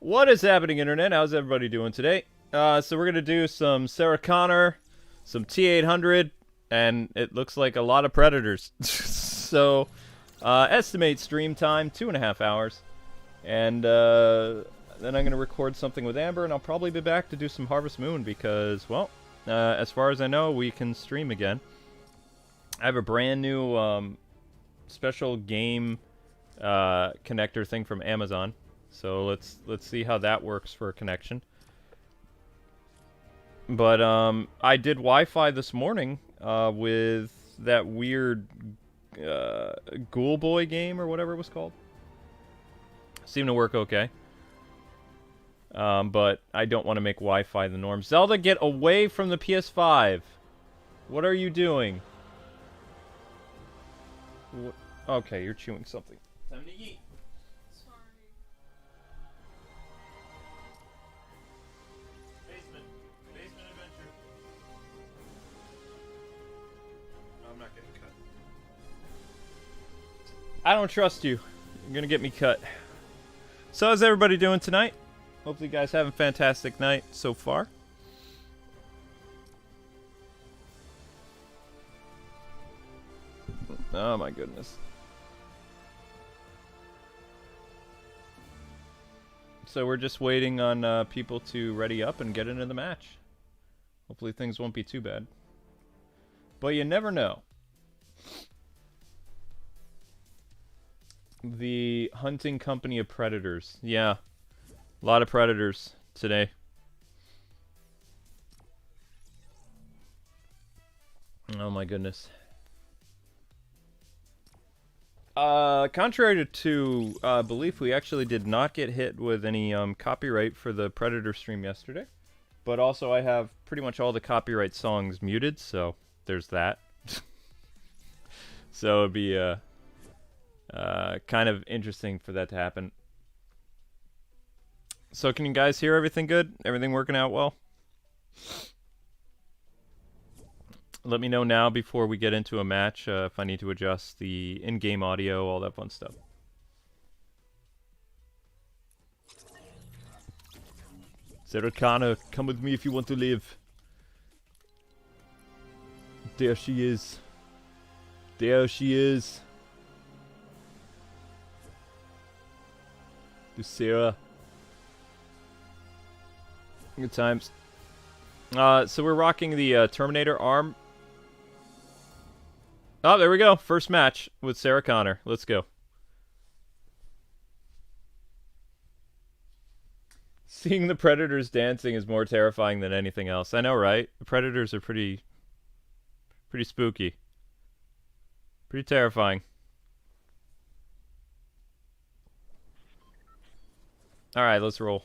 What is happening, Internet? How's everybody doing today? So we're going to do some Sarah Conor, some T800, and it looks like a lot of Predators. So, estimate stream time, 2.5 hours. And then I'm going to record something with Amber, and I'll probably be back to do some Harvest Moon because, well, as far as I know, we can stream again. I have a brand new special game connector thing from Amazon. So let's see how that works for a connection. But I did Wi-Fi this morning with that weird Ghoul Boy game or whatever it was called. Seemed to work okay. But I don't want to make Wi-Fi the norm. Zelda, get away from the PS5. What are you doing? Okay, you're chewing something. Time to eat. I don't trust you. You're gonna get me cut. So how's everybody doing tonight? Hopefully you guys have a fantastic night so far. Oh my goodness. So we're just waiting on people to ready up and get into the match. Hopefully things won't be too bad. But you never know. The hunting company of predators. Yeah. A lot of predators today. Oh my goodness. Contrary to belief, we actually did not get hit with any copyright for the Predator stream yesterday. But also I have pretty much all the copyright songs muted, so there's that. So it'd be kind of interesting for that to happen. So can you guys hear everything good? Everything working out well? Let me know now before we get into a match if I need to adjust the in-game audio, all that fun stuff. Sarah Conor, come with me if you want to live. There she is. There she is. To Sarah. Good times. So we're rocking the Terminator arm. Oh, there we go. First match with Sarah Conor. Let's go. Seeing the Predators dancing is more terrifying than anything else. I know, right? The Predators are pretty spooky. Pretty terrifying. Alright, let's roll.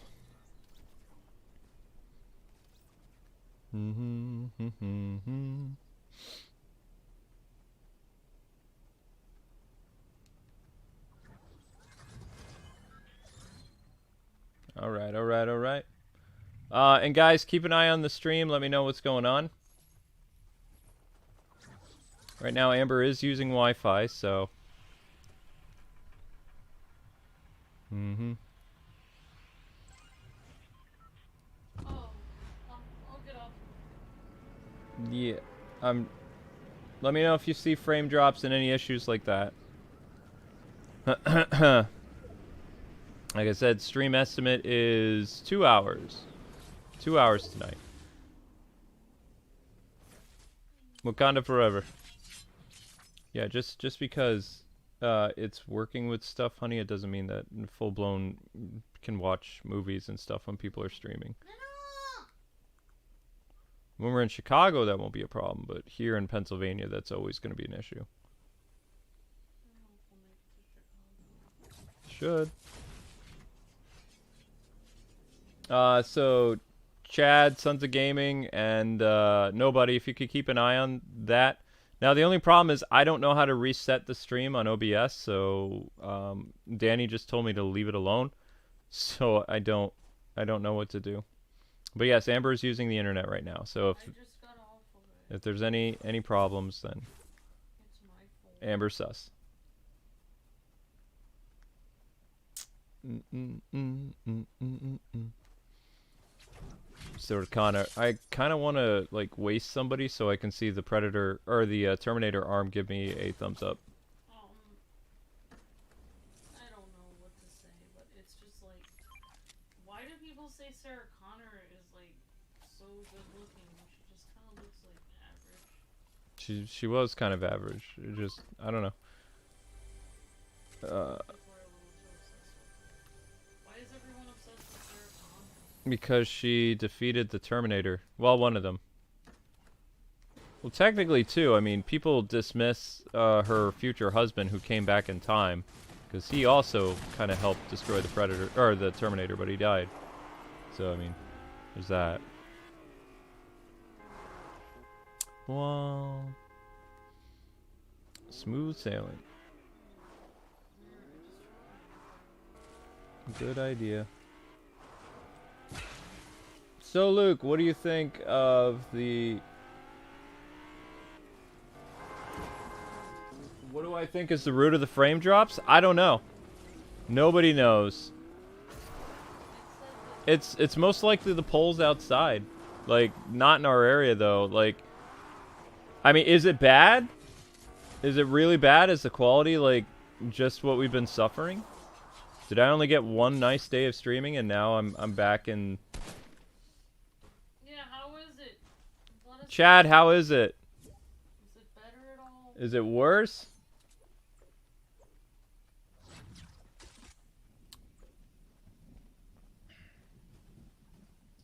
Alright. And guys, keep an eye on the stream. Let me know what's going on. Right now, Amber is using Wi-Fi, so... Oh, I'll get up. Yeah, let me know if you see frame drops and any issues like that. Like I said, stream estimate is 2 hours. 2 hours tonight. Wakanda forever. Yeah, just because it's working with stuff, honey, it doesn't mean that full-blown can watch movies and stuff when people are streaming. When we're in Chicago, that won't be a problem, but here in Pennsylvania, that's always going to be an issue. Should. So Chad, Sons of Gaming, and Nobody, if you could keep an eye on that. Now, the only problem is I don't know how to reset the stream on OBS, so Danny just told me to leave it alone. So I don't know what to do. But yes, Amber is using the internet right now. So if there's any problems, then Amber sus. Sarah Conor. I kind of want to like waste somebody so I can see the Predator or the Terminator arm give me a thumbs up. I don't know what to say, but it's just like, why do people say Sarah Conor is like so good looking when she just kind of looks like average? She was kind of average. It just I don't know. People are a little too obsessed with her. Why is everyone obsessed with Sarah Conor? Because she defeated the Terminator. Well, one of them. Well, technically two. I mean, people dismiss her future husband who came back in time, because he also kind of helped destroy the Predator or the Terminator, but he died. So I mean, there's that. Well, smooth sailing. Good idea. So Luke, what do you think of the... What do I think is the root of the frame drops? I don't know. Nobody knows. It's most likely the poles outside. Like, not in our area though. Like, I mean, is it bad? Is it really bad? Is the quality like just what we've been suffering? Did I only get one nice day of streaming and now I'm back in... Yeah, how is it? Chad, how is it? Is it better at all? Is it worse?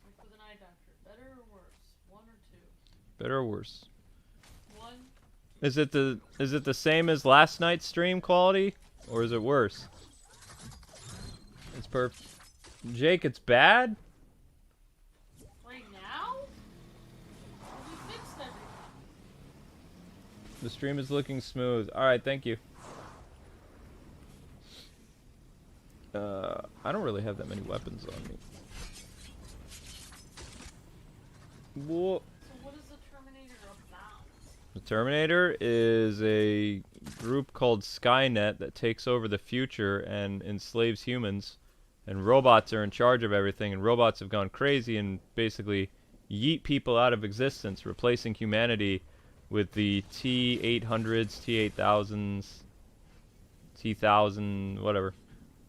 Like with an eye doctor. Better or worse? One or two? Better or worse? One. Is it the same as last night's stream quality? Or is it worse? It's perfect. Jake, it's bad? Right now? We fixed everything. The stream is looking smooth. Alright, thank you. I don't really have that many weapons on me. Whoa. So what is the Terminator about? The Terminator is a group called Skynet that takes over the future and enslaves humans. And robots are in charge of everything, and robots have gone crazy and basically yeet people out of existence, replacing humanity with the T800s, T8000s, T1000, whatever.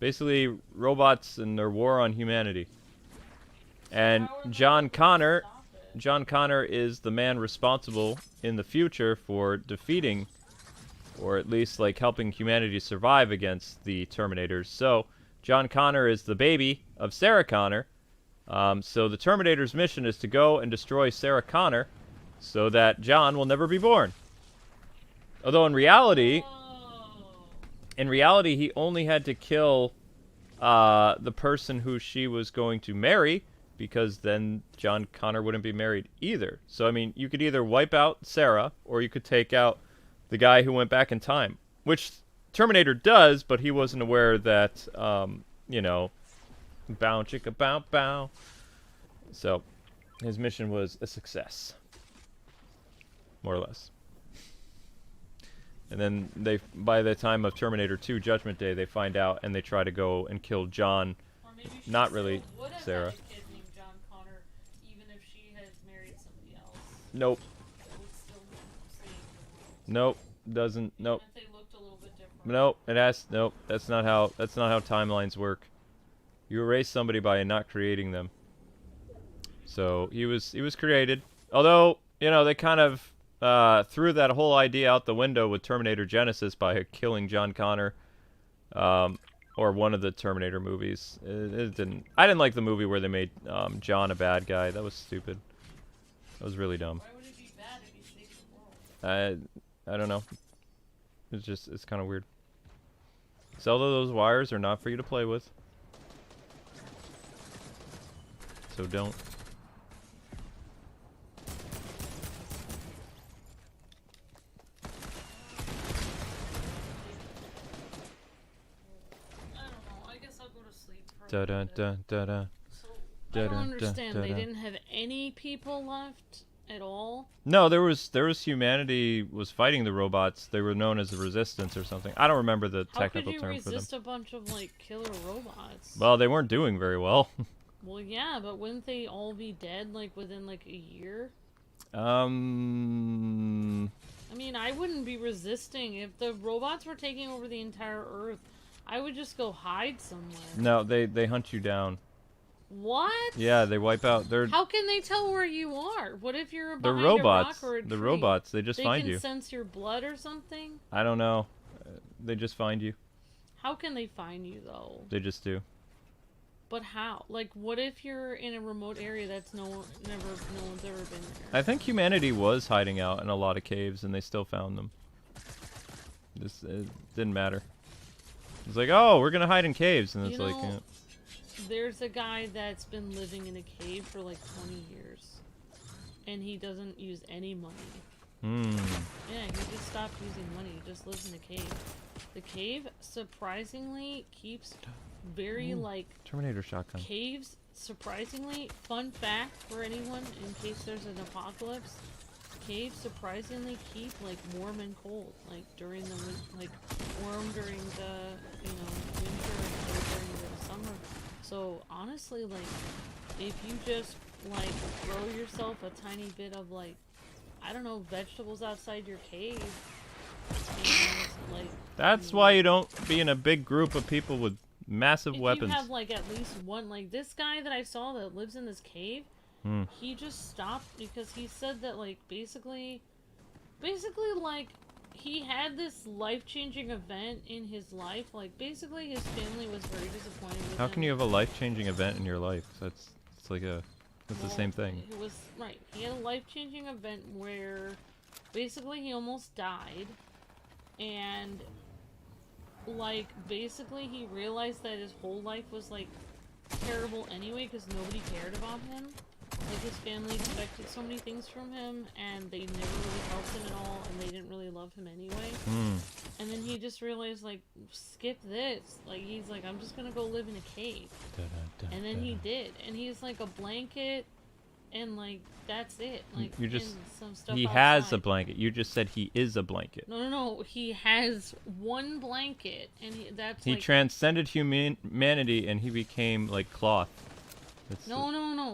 Basically, robots and their war on humanity. And John Connor is the man responsible in the future for defeating, or at least like helping humanity survive against the Terminators. So John Connor is the baby of Sarah Connor. So the Terminator's mission is to go and destroy Sarah Connor so that John will never be born. Although in reality, he only had to kill the person who she was going to marry, because then John Connor wouldn't be married either. So, I mean, you could either wipe out Sarah, or you could take out the guy who went back in time. Which Terminator does, but he wasn't aware that, you know, bow chicka bow bow. So, his mission was a success. More or less. And then they, by the time of Terminator 2 Judgment Day, they find out and they try to go and kill John. Not really Sarah. John Connor, even if she had married somebody else. Nope. That would still save the world. Nope. Doesn't. Nope. Even if they looked a little bit different. Nope. It has. Nope. That's not how timelines work. You erase somebody by not creating them. So he was created. Although, you know, they kind of threw that whole idea out the window with Terminator Genesis by killing John Connor, or one of the Terminator movies. It didn't. I didn't like the movie where they made John a bad guy. That was stupid. That was really dumb. Why would it be bad if he saved the world? I don't know. It's kind of weird. Zelda, those wires are not for you to play with. So don't. Da da da da da. So, I don't understand. They didn't have any people left at all? No, there was humanity was fighting the robots. They were known as the Resistance or something. I don't remember the technical term for them. How could you resist a bunch of like killer robots? Well, they weren't doing very well. Well, yeah, but wouldn't they all be dead, like, within, like, a year? I Um, mean, I wouldn't be resisting. If the robots were taking over the entire Earth, I would just go hide somewhere. no, they hunt you down. What? Yeah, they wipe out. How can they tell where you are? What if you're They're behind robots. a rock or a tree? The robots. They just find They you. can sense your blood or something? I don't know. They just find you. How can they find you, though? They just do. But how? Like, what if you're in a remote area that's no one's ever been there? I think humanity was hiding out in a lot of caves, and they still found them. It didn't matter. It's like, oh, we're gonna hide in caves, and it's like, yeah. There's a guy that's been living in a cave for like 20 years, and he doesn't use any money. Yeah, he just stopped using money. He just lives in a cave. The cave surprisingly keeps very like Terminator shotgun. Caves surprisingly, fun fact for anyone in case there's an apocalypse, caves surprisingly keep like warm and cold, like during the warm during the winter and during the summer. So honestly, like if you just like grow yourself a tiny bit of like, I don't know, vegetables outside your cave, and like That's why you don't be in a big group of people with massive weapons. If you have like at least one, like this guy that I saw that lives in this cave, he just stopped because he said that like basically like he had this life-changing event in his life. Like basically his family was very disappointed with him. How can you have a life-changing event in your life? It's the same thing. It was right. He had a life-changing event where basically he almost died, and like basically he realized that his whole life was like terrible anyway because nobody cared about him. Like his family expected so many things from him, and they never really helped him at all, and they didn't really love him anyway. And then he just realized, like, skip this. Like, he's like, I'm just gonna go live in a cave. And then he did, and he's like a blanket, and like that's it. Like you just and some stuff he outside. has a blanket. You just said he is a blanket. No. He has one blanket, and He like, transcended humanity, and he became like cloth. No.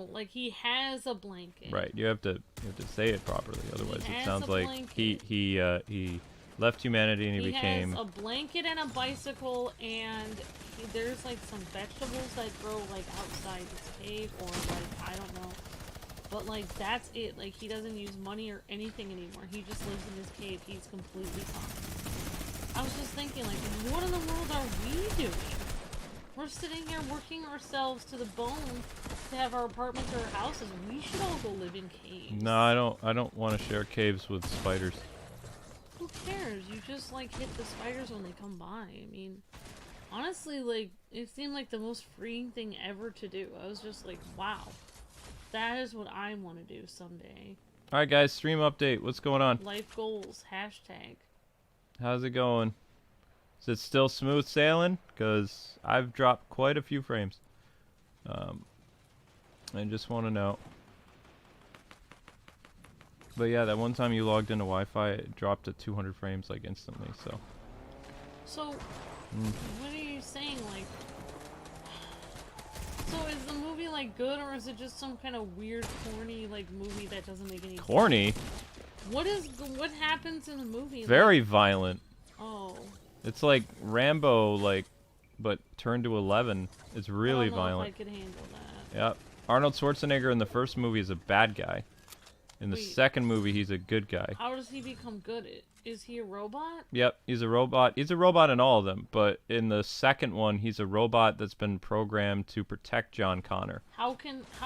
Like he has a blanket. Right. You have to say it properly. Otherwise, it sounds like blanket. he left humanity and he became. He has a blanket and a bicycle, and there's like some vegetables that grow like outside his cave, or like I don't know. But like that's it. Like he doesn't use money or anything anymore. He just lives in his cave. He's completely fine. I was just thinking, like, what in the world are we doing? We're sitting here working ourselves to the bone to have our apartments or our houses. We should all go live in caves. No, I don't want to share caves with spiders. Who cares? You just like hit the spiders when they come by. I mean, honestly, like it seemed like the most freeing thing ever to do. I was just like, wow, that is what I want to do someday. All right, guys, stream update. What's going on? Life goals. Hashtag. How's it going? Is it still smooth sailing? Because I've dropped quite a few frames. I just want to know. But yeah, that one time you logged into Wi-Fi, it dropped to 200 frames like instantly. So, what are you saying? Like, so is the movie like good, or is it just some kind of weird, corny like movie that doesn't make any sense? Corny? What happens in the movie? Very violent. Oh. It's like Rambo, like, but turned to 11. It's really violent. I could handle that. Yep. Arnold Schwarzenegger in the first movie is a bad guy. In the second movie, he's a good guy. How does he become good? Is he a robot? Yep, he's a robot. He's a robot in all of them, but in the second one, he's a robot that's been programmed to protect John Connor. How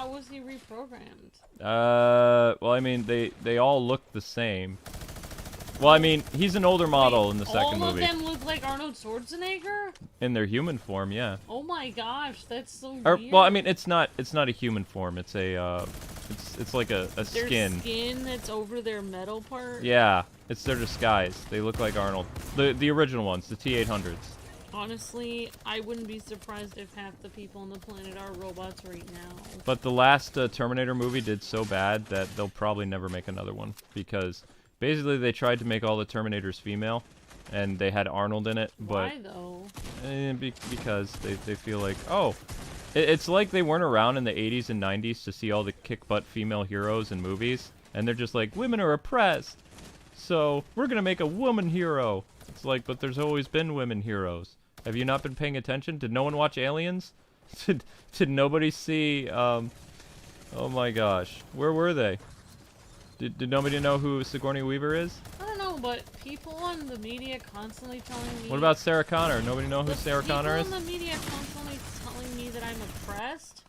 was he reprogrammed? Well, I mean, they all look the same. Well, I mean, he's an older model in the second movie. All of them look like Arnold Schwarzenegger? In their human form, yeah. Oh my gosh, that's so weird. Well, I mean, it's not a human form. It's a it's like a skin. Their skin that's over their metal part? Yeah, it's their disguise. They look like Arnold. The original ones, the T800s. Honestly, I wouldn't be surprised if half the people on the planet are robots right now. But the last Terminator movie did so bad that they'll probably never make another one, because basically they tried to make all the Terminators female, and they had Arnold in it. But why though? Because they feel like, oh, It's like they weren't around in the 80s and 90s to see all the kick-butt female heroes in movies, and they're just like, women are oppressed, so we're gonna make a woman hero. It's like, but there's always been women heroes. Have you not been paying attention? Did no one watch Aliens? Did nobody see, oh my gosh, where were they? Did nobody know who Sigourney Weaver is? I don't know, but people on the media constantly telling me... What about Sarah Connor? Nobody know who Sarah Connor is? People on the media constantly telling me that I'm oppressed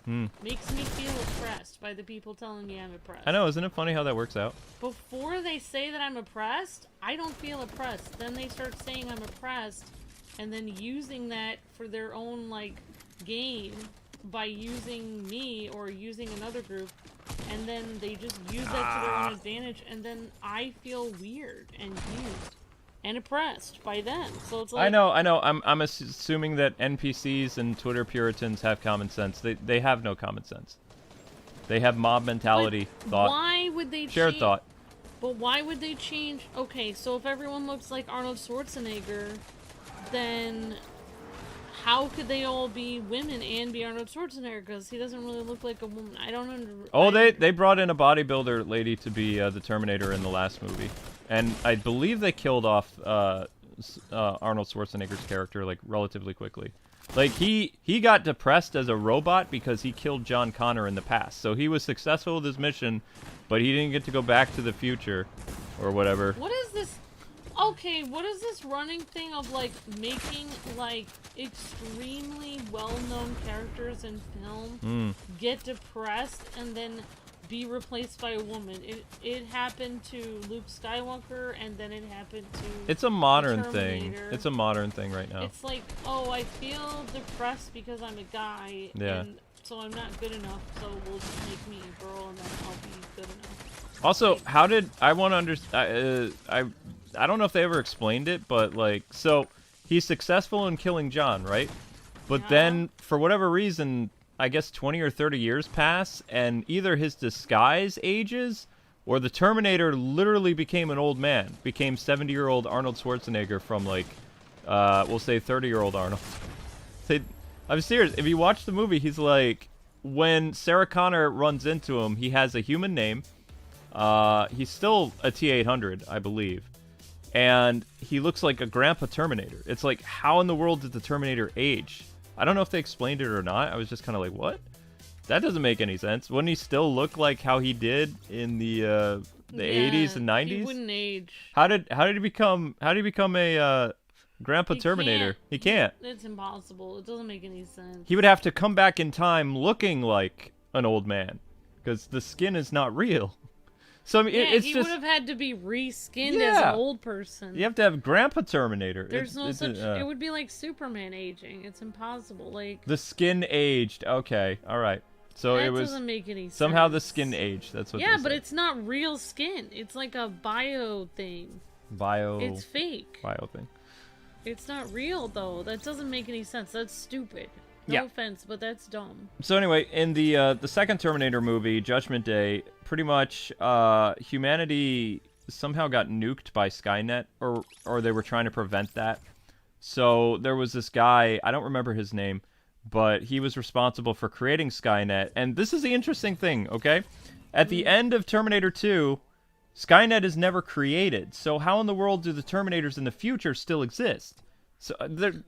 makes me feel oppressed by the people telling me I'm oppressed. I know, isn't it funny how that works out? Before they say that I'm oppressed, I don't feel oppressed. Then they start saying I'm oppressed, and then using that for their own, like, game by using me or using another group, and then they just use that to their own advantage, and then I feel weird and used and oppressed by them. So it's like, I know. I'm assuming that NPCs and Twitter Puritans have common sense. They have no common sense. They have mob mentality. Thought. Why would they shared thought? But why would they change? Okay, so if everyone looks like Arnold Schwarzenegger, then how could they all be women and be Arnold Schwarzenegger? Because he doesn't really look like a woman. I don't understand. Oh, they brought in a bodybuilder lady to be the Terminator in the last movie, and I believe they killed off Arnold Schwarzenegger's character like relatively quickly. Like he got depressed as a robot because he killed John Connor in the past, so he was successful with his mission, but he didn't get to go back to the future, or whatever. What is this? Okay, what is this running thing of, like, making, like, extremely well-known characters in film get depressed and then be replaced by a woman? It happened to Luke Skywalker, and then it happened to It's a modern thing. Terminator. It's a modern thing right now. It's like, oh, I feel depressed because I'm a guy, Yeah. and so I'm not good enough, so we'll just make me a girl, and then I'll be good enough. Also, Like, how did I want to understand? I don't know if they ever explained it, but like, so he's successful in killing John, right? But Yeah. then, for whatever reason, I guess 20 or 30 years pass, and either his disguise ages, or the Terminator literally became an old man, became 70-year-old Arnold Schwarzenegger from like, we'll say 30-year-old Arnold. I'm serious. If you watch the movie, he's like, when Sarah Connor runs into him, he has a human name. He's still a T800, I believe. And he looks like a grandpa Terminator. It's like, how in the world did the Terminator age? I don't know if they explained it or not. I was just kind of like, what? That doesn't make any sense. Wouldn't he still look like how he did in the 80s and 90s? He wouldn't age. How did he become a grandpa Terminator? He can't. It's impossible. It doesn't make any sense. He would have to come back in time looking like an old man, because the skin is not real. So I mean, it's he just, would have had to be reskinned as an old person. You have to have Grandpa Terminator. There's no such. It would be like Superman aging. It's impossible. Like the skin aged. Okay, all right. So that it was doesn't make any sense. Somehow the skin aged. That's what. Yeah, they but said. it's not real skin. It's like a bio thing. Bio. It's fake. Bio thing. It's not real though. That doesn't make any sense. That's stupid. No Yeah. offense, but that's dumb. So anyway, in the second Terminator movie, Judgment Day, pretty much humanity somehow got nuked by Skynet, or they were trying to prevent that. So there was this guy, I don't remember his name, but he was responsible for creating Skynet. And this is the interesting thing, okay? At the end of Terminator 2, Skynet is never created. So how in the world do the Terminators in the future still exist? So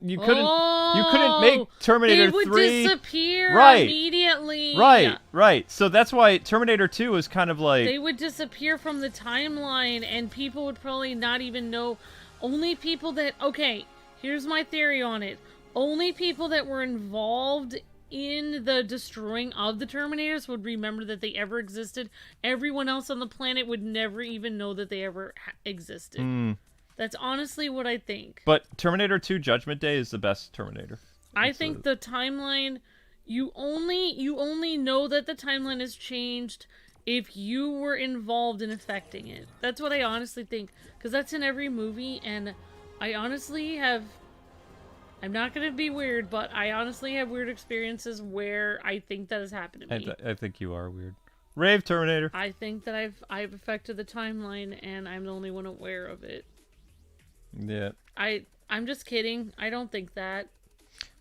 you couldn't make Terminator 3. They would disappear Right. immediately. Right. So that's why Terminator 2 is kind of like... They would disappear from the timeline, and people would probably not even know. Only people that... Okay, here's my theory on it. Only people that were involved in the destroying of the Terminators would remember that they ever existed. Everyone else on the planet would never even know that they ever existed. That's honestly what I think. But Terminator 2 Judgment Day is the best Terminator. I think the timeline, you only know that the timeline has changed if you were involved in affecting it. That's what I honestly think. Because that's in every movie, and I honestly have... I'm not going to be weird, but I honestly have weird experiences where I think that has happened to me. I think you are weird. Rave Terminator. I think that I've affected the timeline, and I'm the only one aware of it. Yeah. I'm just kidding. I don't think that.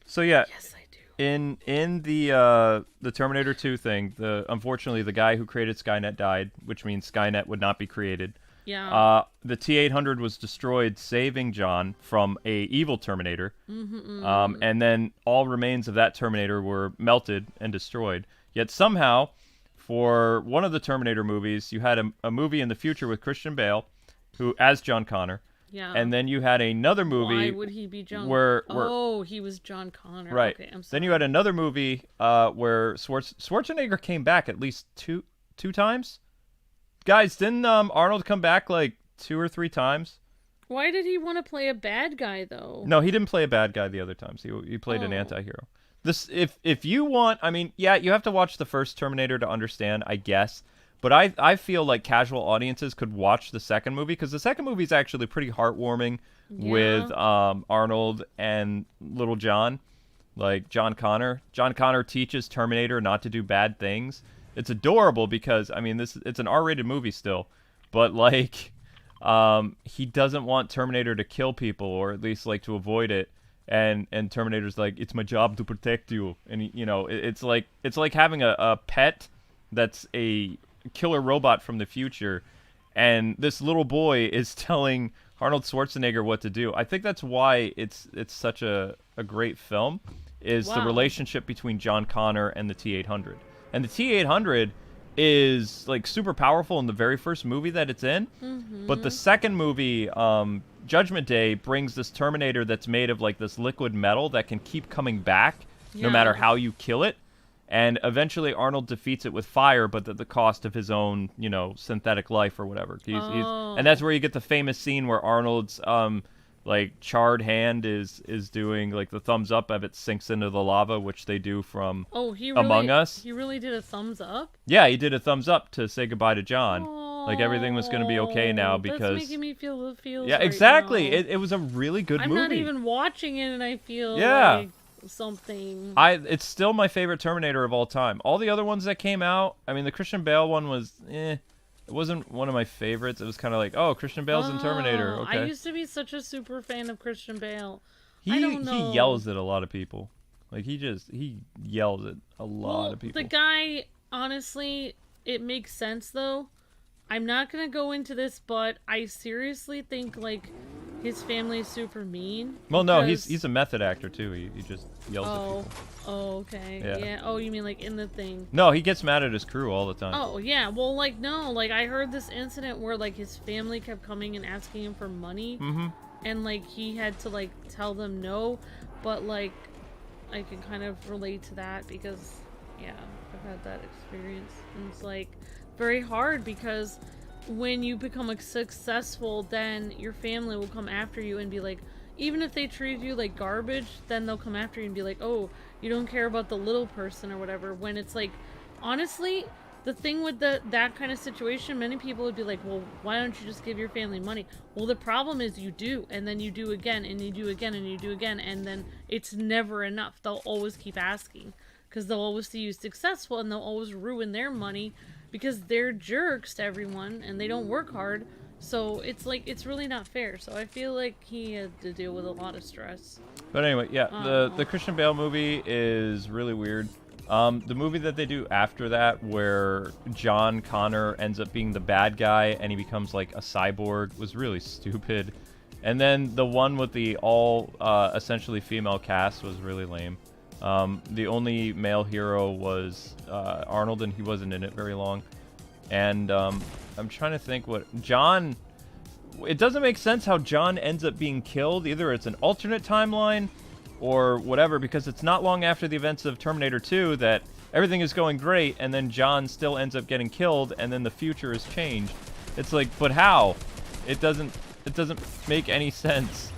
So yeah. Yes, I do. in the Terminator 2 thing, unfortunately the guy who created Skynet died, which means Skynet would not be created. Yeah. The T800 was destroyed, saving John from a evil Terminator. And then all remains of that Terminator were melted and destroyed. Yet somehow, for one of the Terminator movies, you had a movie in the future with Christian Bale, who as John Connor. Yeah. And then you had another movie. Why would he be John? Where he was John Connor. Right. Okay, I'm sorry. Then you had another movie where Schwarzenegger came back at least two times. Guys, didn't Arnold come back like 2 or 3 times? Why did he want to play a bad guy though? No, he didn't play a bad guy the other times. He played an anti-hero. This if you want, I mean, yeah, you have to watch the first Terminator to understand, I guess. But I feel like casual audiences could watch the second movie, because the second movie is actually pretty heartwarming with Arnold and Little John, like John Connor. John Connor teaches Terminator not to do bad things. It's adorable because, I mean, it's an R-rated movie still, but like he doesn't want Terminator to kill people, or at least like to avoid it. And Terminator's like, it's my job to protect you, and you know, it's like having a pet that's a killer robot from the future, and this little boy is telling Arnold Schwarzenegger what to do. I think that's why it's such a great film, is the relationship between John Connor and the T-800. And the T-800 is like super powerful in the very first movie that it's in, but the second movie, Judgment Day, brings this Terminator that's made of like this liquid metal that can keep coming back no matter how you kill it. And eventually Arnold defeats it with fire, but at the cost of his own, you know, synthetic life or whatever. And that's where you get the famous scene where Arnold's like charred hand is doing like the thumbs up as it sinks into the lava, which they do from Among Us. He really did a thumbs up? Yeah, he did a thumbs up to say goodbye to John. Like everything was going to be okay now because that's making me feel the feels. Yeah, right exactly. Now. It was a really good movie. I'm not even watching it, and I feel like something. It's still my favorite Terminator of all time. All the other ones that came out, I mean, the Christian Bale one was It wasn't one of my favorites. It was kind of like, oh, Christian Bale's in Terminator. Okay. I used to be such a super fan of Christian Bale. He yells at a lot of people. Like he yells at a lot of people. The guy, honestly, it makes sense though. I'm not gonna go into this, but I seriously think like his family is super mean. Well, no, he's a method actor too. He just yells at people. Oh, okay. Yeah. Oh, you mean like in the thing? No, he gets mad at his crew all the time. Oh, yeah. Well, like, no. Like, I heard this incident where, like, his family kept coming and asking him for money. And, like, he had to, like, tell them no. But, like, I can kind of relate to that because, yeah, I've had that experience. And it's, like, very hard because when you become successful, then your family will come after you and be like, even if they treat you like garbage, then they'll come after you and be like, oh, you don't care about the little person or whatever. When it's like, honestly, the thing with that kind of situation, many people would be like, well, why don't you just give your family money? Well, the problem is you do, and then you do again, and you do again, and you do again, and then it's never enough. They'll always keep asking because they'll always see you successful, and they'll always ruin their money because they're jerks to everyone and they don't work hard. So it's like, it's really not fair. So I feel like he had to deal with a lot of stress. But anyway, yeah, the Christian Bale movie is really weird. The movie that they do after that, where John Connor ends up being the bad guy and he becomes like a cyborg, was really stupid. And then the one with the all essentially female cast was really lame. The only male hero was Arnold, and he wasn't in it very long. And I'm trying to think what John... It doesn't make sense how John ends up being killed. Either it's an alternate timeline or whatever, because it's not long after the events of Terminator 2 that everything is going great, and then John still ends up getting killed, and then the future is changed. It's like, but how? It doesn't make any sense.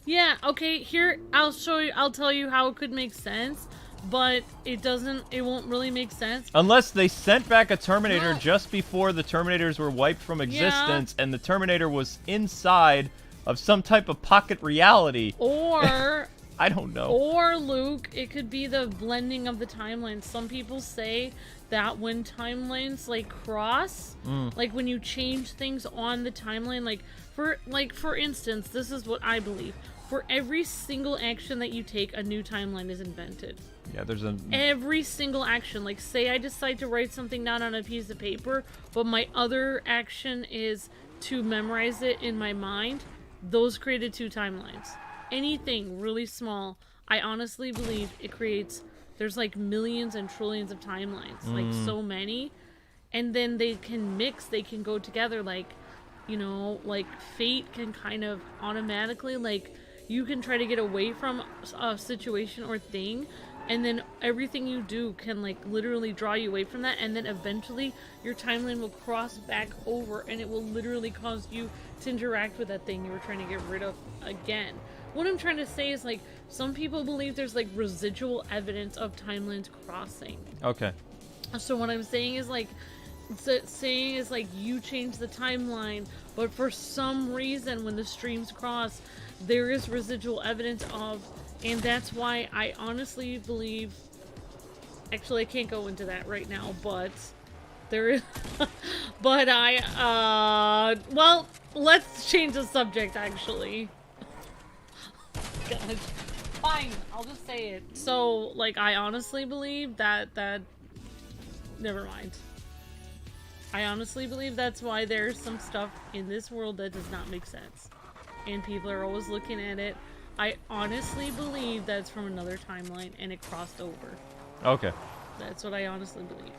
Yeah, okay, here, I'll tell you how it could make sense, but it won't really make sense. Unless they sent back a Terminator just before the Terminators were wiped from existence, and the Terminator was inside of some type of pocket reality. Or... I don't know. Or, Luke, it could be the blending of the timelines. Some people say that when timelines, like, cross, like, when you change things on the timeline, for instance, this is what I believe. For every single action that you take, a new timeline is invented. Yeah, there's a... Every single action. Like, say I decide to write something down on a piece of paper, but my other action is to memorize it in my mind. Those created 2 timelines. Anything really small, I honestly believe it creates... There's like millions and trillions of timelines. Like, so many. And then they can mix, they can go together. Like, you know, like fate can kind of automatically, like, you can try to get away from a situation or thing, and then everything you do can, like, literally draw you away from that, and then eventually your timeline will cross back over, and it will literally cause you to interact with that thing you were trying to get rid of again. What I'm trying to say is, like, some people believe there's, like, residual evidence of timelines crossing. Okay. So what I'm saying is, like, you change the timeline, but for some reason when the streams cross, there is residual evidence of, and that's why I honestly believe, actually I can't go into that right now, but there is, but well, let's change the subject actually. God. Fine, I'll just say it. So, like, I honestly believe that, never mind. I honestly believe that's why there's some stuff in this world that does not make sense. And people are always looking at it. I honestly believe that's from another timeline and it crossed over. Okay. That's what I honestly believe.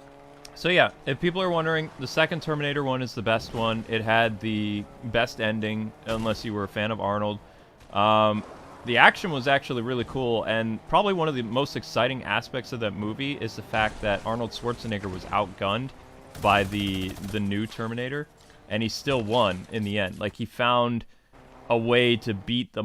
So yeah, if people are wondering, the second Terminator one is the best one. It had the best ending, unless you were a fan of Arnold. The action was actually really cool, and probably one of the most exciting aspects of that movie is the fact that Arnold Schwarzenegger was outgunned by the new Terminator, and he still won in the end. Like, he found a way to beat the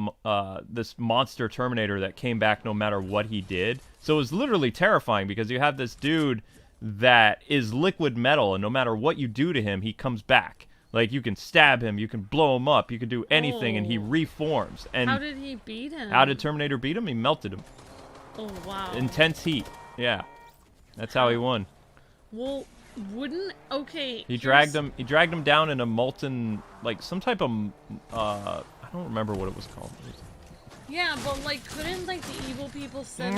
this monster Terminator that came back no matter what he did. So it was literally terrifying, because you have this dude that is liquid metal, and no matter what you do to him, he comes back. Like, you can stab him, you can blow him up, you can do anything, and he reforms. And how did he beat him? How did Terminator beat him? He melted him. Oh, wow. Intense heat. Yeah. That's how he won. Well, wouldn't... Okay. He dragged him down in a molten, like, some type of, I don't remember what it was called. Yeah, but, like, couldn't, like, the evil people send...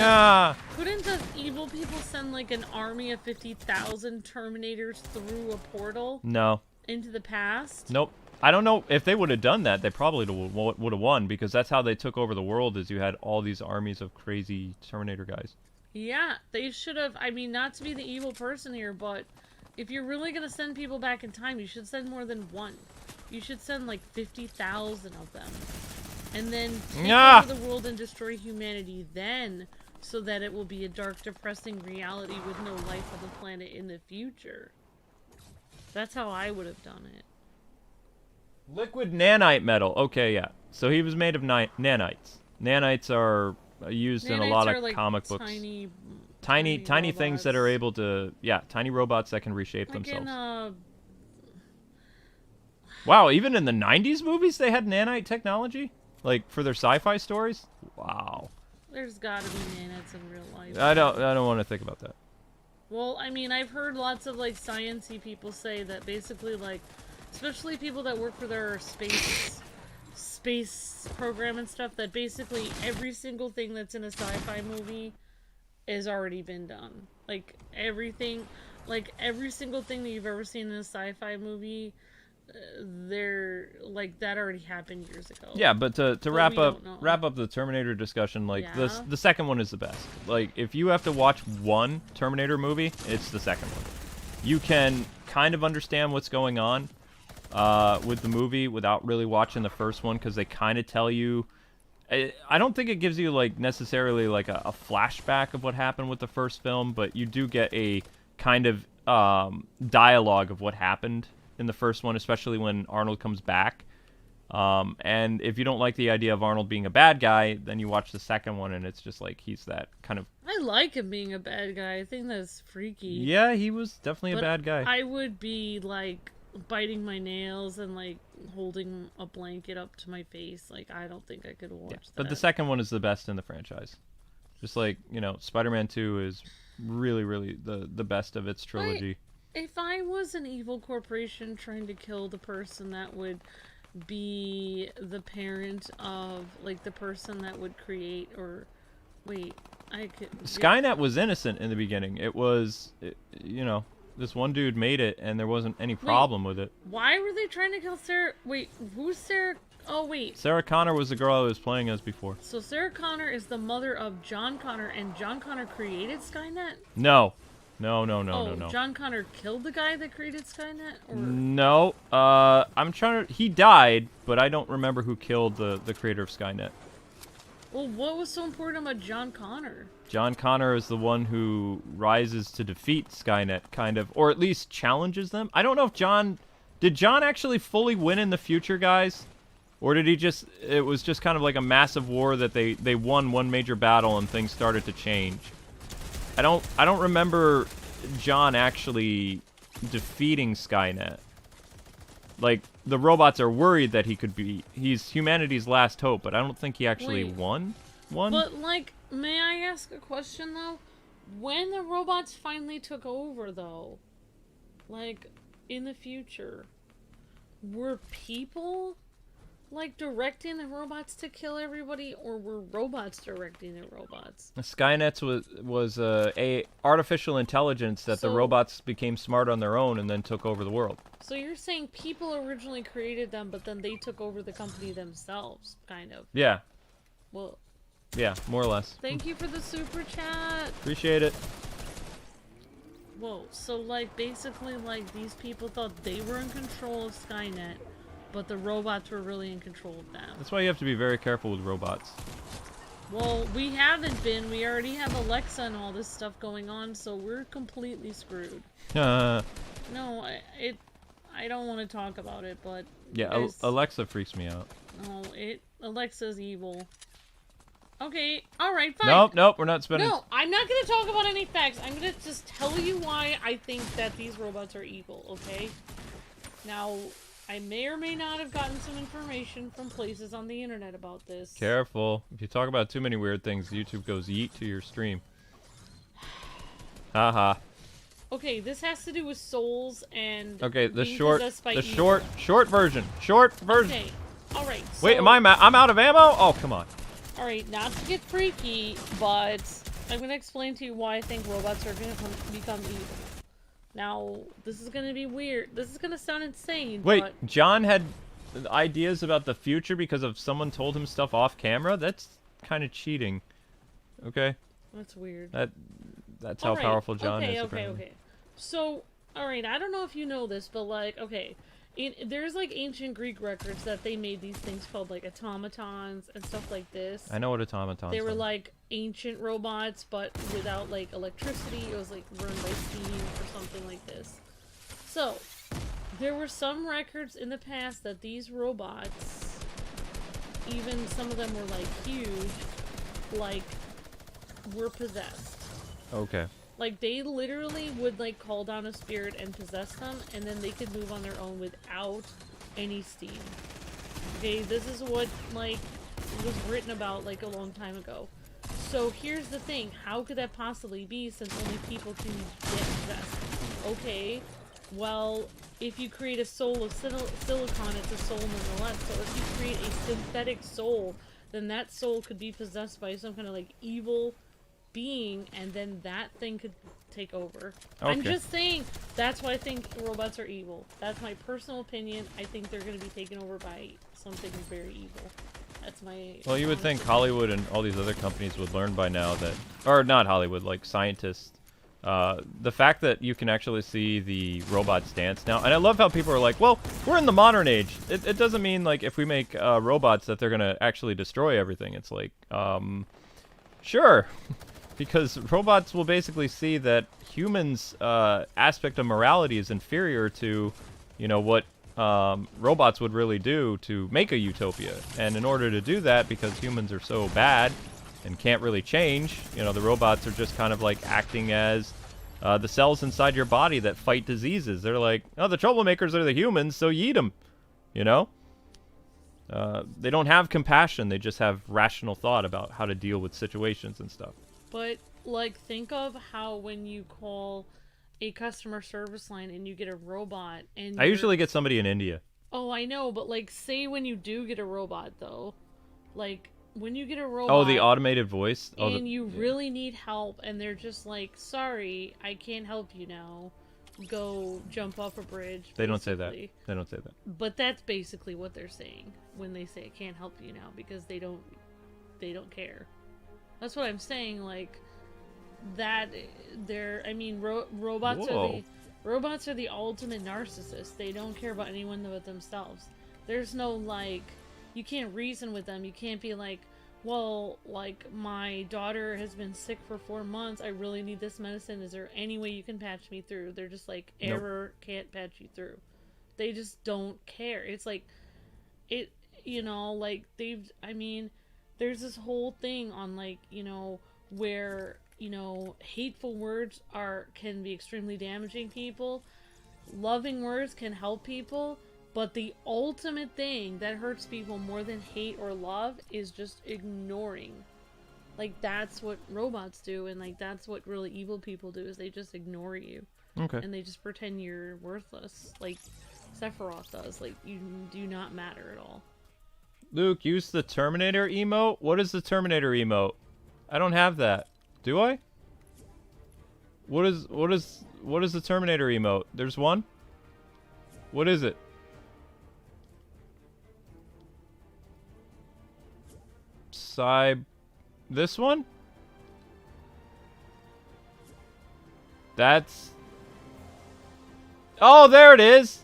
Couldn't the evil people send, like, an army of 50,000 Terminators through a portal? No. Into the past? Nope. I don't know if they would have done that. They probably would have won, because that's how they took over the world, is you had all these armies of crazy Terminator guys. Yeah, they should have... I mean, not to be the evil person here, but if you're really going to send people back in time, you should send more than one. You should send, like, 50,000 of them. And then take over the world and destroy humanity then, so that it will be a dark, depressing reality with no life on the planet in the future. That's how I would have done it. Liquid nanite metal. Okay, yeah. So he was made of nanites. Nanites are used in a lot of like comic books. Tiny things that are able to... Yeah, tiny robots that can reshape themselves. Wow, even in the 90s movies they had nanite technology? Like, for their sci-fi stories? Wow. There's gotta be nanites in real life. I don't want to think about that. Well, I mean, I've heard lots of, like, science-y people say that basically, like, especially people that work for their space program and stuff, that basically every single thing that's in a sci-fi movie has already been done. Like, everything, like, every single thing that you've ever seen in a sci-fi movie, they're, like, that already happened years ago. Yeah, but to wrap up the Terminator discussion, like, the second one is the best. Like, if you have to watch one Terminator movie, it's the second one. You can kind of understand what's going on with the movie without really watching the first one, because they kind of tell you... I don't think it gives you, like, necessarily, like, a flashback of what happened with the first film, but you do get a kind of dialogue of what happened in the first one, especially when Arnold comes back. And if you don't like the idea of Arnold being a bad guy, then you watch the second one, and it's just like he's that kind of... I like him being a bad guy. I think that's freaky. Yeah, he was definitely a bad guy. I would be, like, biting my nails and, like, holding a blanket up to my face. Like, I don't think I could watch that. But the second one is the best in the franchise. Just like, you know, Spider-Man 2 is really, really the best of its trilogy. If I was an evil corporation trying to kill the person that would be the parent of, like, the person that would create, or... Wait, I could... Skynet was innocent in the beginning. It was, you know, this one dude made it, and there wasn't any problem with it. Why were they trying to kill Sarah... Wait, who's Sarah... Oh, wait. Sarah Connor was the girl I was playing as before. So Sarah Connor is the mother of John Connor, and John Connor created Skynet? No. No. John Connor killed the guy that created Skynet? Or... No. I'm trying to... He died, but I don't remember who killed the creator of Skynet. Well, what was so important about John Connor? John Connor is the one who rises to defeat Skynet, kind of. Or at least challenges them. I don't know if John... Did John actually fully win in the future, guys? Or did he just... It was just kind of like a massive war that they won one major battle and things started to change. I don't remember John actually defeating Skynet. Like, the robots are worried that he could be... He's humanity's last hope, but I don't think he actually won one. But, like, may I ask a question, though? When the robots finally took over, though, like, in the future, were people... like, directing the robots to kill everybody, or were robots directing the robots? Skynet was a artificial intelligence that the robots became smart on their own and then took over the world. So you're saying people originally created them, but then they took over the company themselves, kind of? Yeah. Well... Yeah, more or less. Thank you for the super chat! Appreciate it. Whoa, so, like, basically, like, these people thought they were in control of Skynet, but the robots were really in control of them. That's why you have to be very careful with robots. Well, we haven't been. We already have Alexa and all this stuff going on, so we're completely screwed. No, I don't want to talk about it, but... Yeah, Alexa freaks me out. No, Alexa's evil. Okay, alright, fine. Nope, we're not spending... No, I'm not going to talk about any facts. I'm going to just tell you why I think that these robots are evil, okay? Now... I may or may not have gotten some information from places on the internet about this. Careful. If you talk about too many weird things, YouTube goes yeet to your stream. Haha. Okay, this has to do with souls and okay, the being short version. Short version. Okay. All right. So, wait, I'm out of ammo? Oh, come on. All right, not to get freaky, but I'm going to explain to you why I think robots are going to become evil. Now, this is going to be weird. This is going to sound insane, Wait, but... John had ideas about the future because of someone told him stuff off camera? That's kind of cheating. Okay? That's weird. That's how powerful John is, Okay. So, alright, I don't know if you know this, but, like, okay. There's, like, ancient Greek records that they made these things called, like, automatons and stuff like this. I know what automatons are. They were, like, ancient robots, but without, like, electricity. It was, like, run by steam or something like this. So, there were some records in the past that these robots, even some of them were, like, huge, like, were possessed. Okay. Like, they literally would, like, call down a spirit and possess them, and then they could move on their own without any steam. Okay, this is what, like, was written about, like, a long time ago. So, here's the thing. How could that possibly be, since only people can get possessed? Okay, well, if you create a soul of silicon, it's a soul nonetheless. So, if you create a synthetic soul, then that soul could be possessed by some kind of, like, evil being, and then that thing could take over. Okay. I'm just saying, that's why I think robots are evil. That's my personal opinion. I think they're going to be taken over by something very evil. That's my... Well, you would think Hollywood and all these other companies would learn by now that... Or not Hollywood, like scientists. The fact that you can actually see the robots dance now. And I love how people are like, well, we're in the modern age. It doesn't mean, like, if we make robots that they're going to actually destroy everything. It's like, sure. Because robots will basically see that humans' aspect of morality is inferior to, you know, what robots would really do to make a utopia. And in order to do that, because humans are so bad and can't really change, you know, the robots are just kind of like acting as the cells inside your body that fight diseases. They're like, oh, the troublemakers are the humans, so you eat them, you know? They don't have compassion. They just have rational thought about how to deal with situations and stuff. But, like, think of how when you call a customer service line and you get a robot and I usually get somebody in India. Oh, I know, but like, say when you do get a robot, though, like when you get a robot. Oh, the automated voice. And you really need help, and they're just like, "Sorry, I can't help you now. Go jump off a bridge." They don't say that. basically. They don't say that. But that's basically what they're saying when they say, "I can't help you now," because they don't care. That's what I'm saying. Like that, I mean, robots are the ultimate narcissists. They don't care about anyone but themselves. There's no like, you can't reason with them. You can't be like, well, like, my daughter has been sick for 4 months. I really need this medicine. Is there any way you can patch me through? They're just like, error, can't patch you through. They just don't care. It's like, like, there's this whole thing on, like, where, hateful words can be extremely damaging people. Loving words can help people. But the ultimate thing that hurts people more than hate or love is just ignoring. Like, that's what robots do, and like that's what really evil people do, is they just ignore you. Okay. And they just pretend you're worthless. Like Sephiroth does. Like, you do not matter at all. Luke, use the Terminator emote? What is the Terminator emote? I don't have that. Do I? What is the Terminator emote? There's one? What is it? This one? That's... Oh, there it is!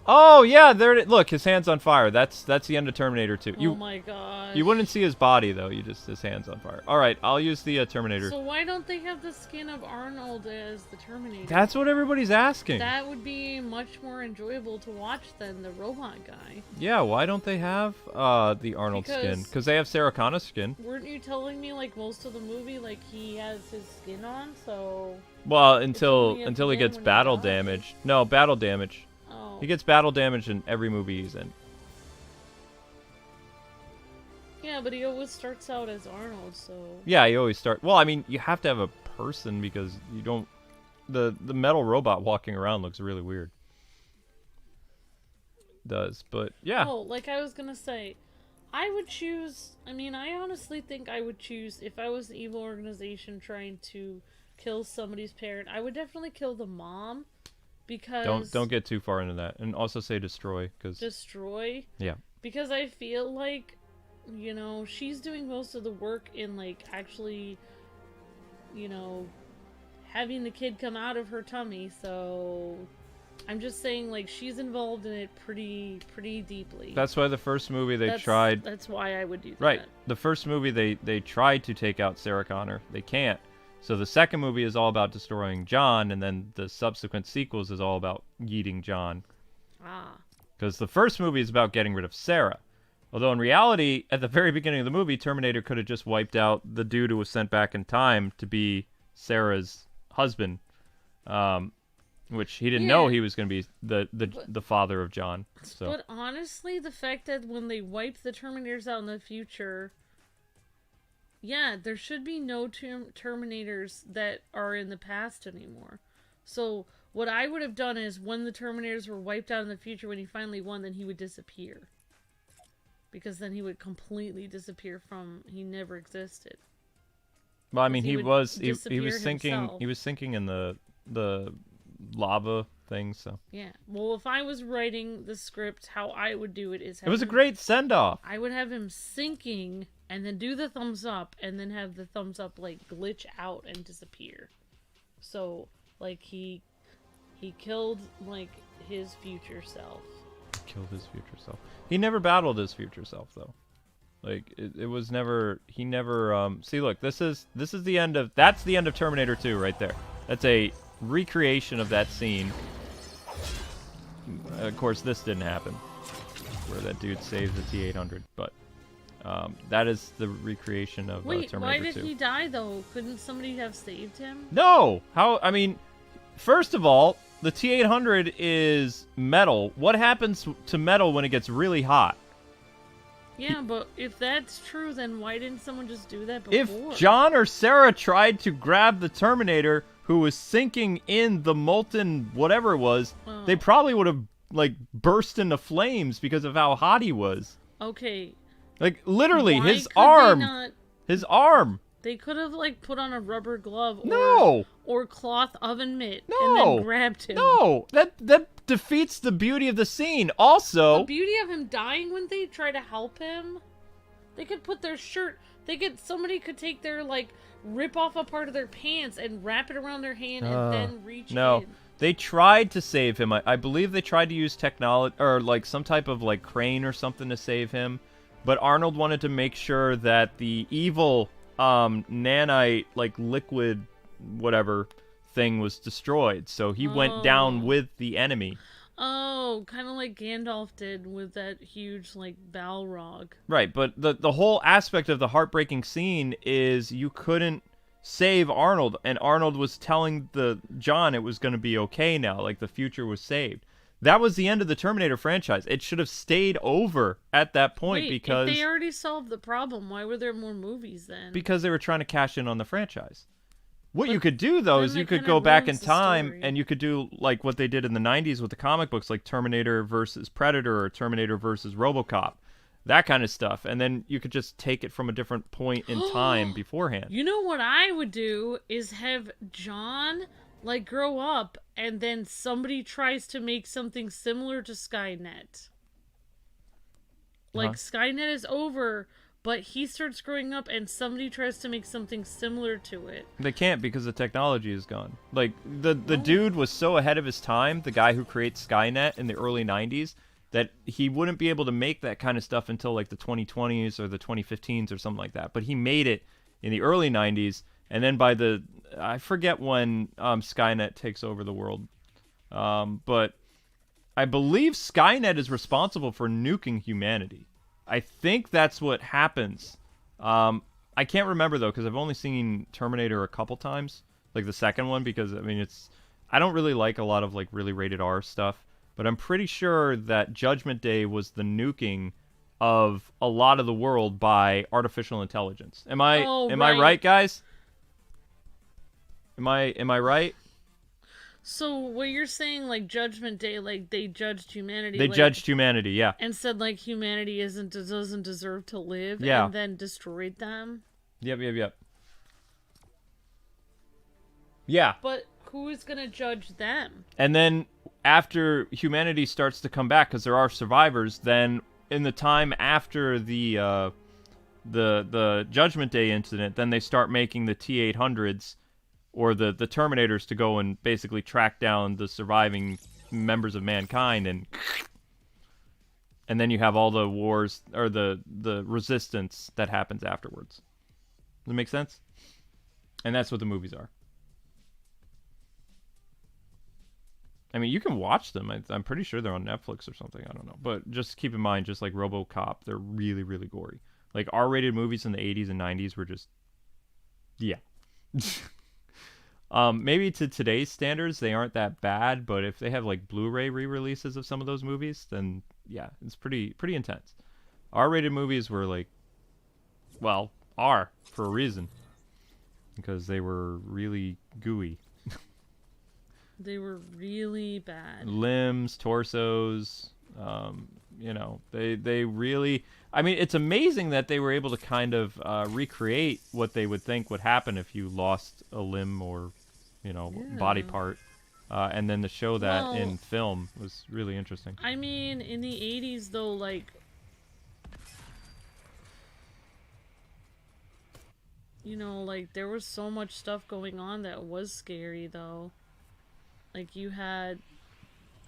Oh, yeah, there it is. Look, his hand's on fire. That's the end of Terminator 2. Oh my god. You wouldn't see his body, though. His hand's on fire. Alright, I'll use the Terminator. So why don't they have the skin of Arnold as the Terminator? That's what everybody's asking. That would be much more enjoyable to watch than the robot guy. Yeah, why don't they have the Arnold skin? Because they have Sarah Connor's skin. Weren't you telling me, like, most of the movie, like, he has his skin on, so... Well, until he gets battle damage. No, battle damage. Oh. He gets battle damage in every movie he's in. Yeah, but he always starts out as Arnold, so... Yeah, you always start... Well, I mean, you have to have a person because you don't... The metal robot walking around looks really weird. It does, but yeah. Oh, like I was gonna say, I would choose... I mean, I honestly think I would choose, if I was an evil organization trying to kill somebody's parent, I would definitely kill the mom, because... Don't get too far into that. And also say destroy, because... Destroy? Yeah. Because I feel like, she's doing most of the work in, like, actually, having the kid come out of her tummy, so... I'm just saying, like, she's involved in it pretty deeply. That's why the first movie they tried... That's why I would do that. Right. The first movie they tried to take out Sarah Connor. They can't. So the second movie is all about destroying John, and then the subsequent sequels is all about yeeting John. Ah. Because the first movie is about getting rid of Sarah. Although in reality, at the very beginning of the movie, Terminator could have just wiped out the dude who was sent back in time to be Sarah's husband. Which he didn't know he was going to be the father of John. So. But honestly, the fact that when they wipe the Terminators out in the future... Yeah, there should be no Terminators that are in the past anymore. So what I would have done is, when the Terminators were wiped out in the future, when he finally won, then he would disappear. Because then he would completely disappear from... He never existed. Well, I mean, he was sinking. Himself. He was sinking in the lava thing. So yeah. Well, if I was writing the script, how I would do it is... It was a great send-off. I would have him sinking, and then do the thumbs up, and then have the thumbs up, like, glitch out and disappear. So, like, he killed, like, his future self. Killed his future self. He never battled his future self, though. Like, it was never... He never... See, look, this is the end of... That's the end of Terminator 2 right there. That's a recreation of that scene. Of course, this didn't happen, where that dude saved the T800, but that is the recreation of Terminator 2. Why did he die, though? Couldn't somebody have saved him? No! How... I mean, first of all, the T800 is metal. What happens to metal when it gets really hot? Yeah, but if that's true, then why didn't someone just do that before? If John or Sarah tried to grab the Terminator who was sinking in the molten whatever it was, they probably would have like burst into flames because of how hot he was. Okay. Like literally, Why his could they arm. not- His arm. They could have like put on a rubber glove or cloth oven mitt and then grabbed him. No, that defeats the beauty of the scene. Also, The beauty of him dying when they try to help him, they could put their shirt. Somebody could take their like rip off a part of their pants and wrap it around their hand and then reach in. They tried to save him. I believe they tried to use technology or like some type of like crane or something to save him, but Arnold wanted to make sure that the evil nanite like liquid whatever thing was destroyed, so he went down with the enemy. Oh, kind of like Gandalf did with that huge like Balrog. Right, but the whole aspect of the heartbreaking scene is you couldn't save Arnold, and Arnold was telling John it was going to be okay now, like the future was saved. That was the end of the Terminator franchise. It should have stayed over at that point. Because if they already solved the problem, why were there more movies then? Because they were trying to cash in on the franchise. What you could do, though, is you could go back in time and you could do like what they did in the 90s with the comic books, like Terminator versus Predator or Terminator versus RoboCop. That kind of stuff. And then you could just take it from a different point in time beforehand. You know what I would do is have John like grow up and then somebody tries to make something similar to Skynet. Like Skynet is over, but he starts growing up and somebody tries to make something similar to it. They can't because the technology is gone. Like the dude was so ahead of his time, the guy who creates Skynet in the early 90s, that he wouldn't be able to make that kind of stuff until like the 2020s or the 2015s or something like that. But he made it in the early 90s, and then by I forget when Skynet takes over the world. But I believe Skynet is responsible for nuking humanity. I think that's what happens. I can't remember, though, because I've only seen Terminator a couple times. Like the second one, because, I mean, I don't really like a lot of, like, really rated R stuff. But I'm pretty sure that Judgment Day was the nuking of a lot of the world by artificial intelligence. Am I right, guys? Am I right? So what you're saying, like Judgment Day, like they judged humanity. They judged humanity, yeah. And said like humanity doesn't deserve to live, yeah. And then destroyed them. Yep. Yeah. But who is gonna judge them? And then after humanity starts to come back, because there are survivors, then in the time after the Judgment Day incident, then they start making the T800s or the Terminators to go and basically track down the surviving members of mankind, and then you have all the wars or the resistance that happens afterwards. Does that make sense? And that's what the movies are. I mean, you can watch them. I'm pretty sure they're on Netflix or something. I don't know. But just keep in mind, just like RoboCop, they're really, really gory. Like, R-rated movies in the 80s and 90s were just... Yeah. Maybe to today's standards, they aren't that bad, but if they have, like, Blu-ray re-releases of some of those movies, then, yeah, it's pretty intense. R-rated movies were, like... Well, R, for a reason. Because they were really gooey. They were really bad. Limbs, torsos, you know, they really... I mean, it's amazing that they were able to kind of recreate what they would think would happen if you lost a limb or, you know, body part. And then to show that in film was really interesting. I mean, in the 80s, though, like... You know, like, there was so much stuff going on that was scary, though. Like, you had...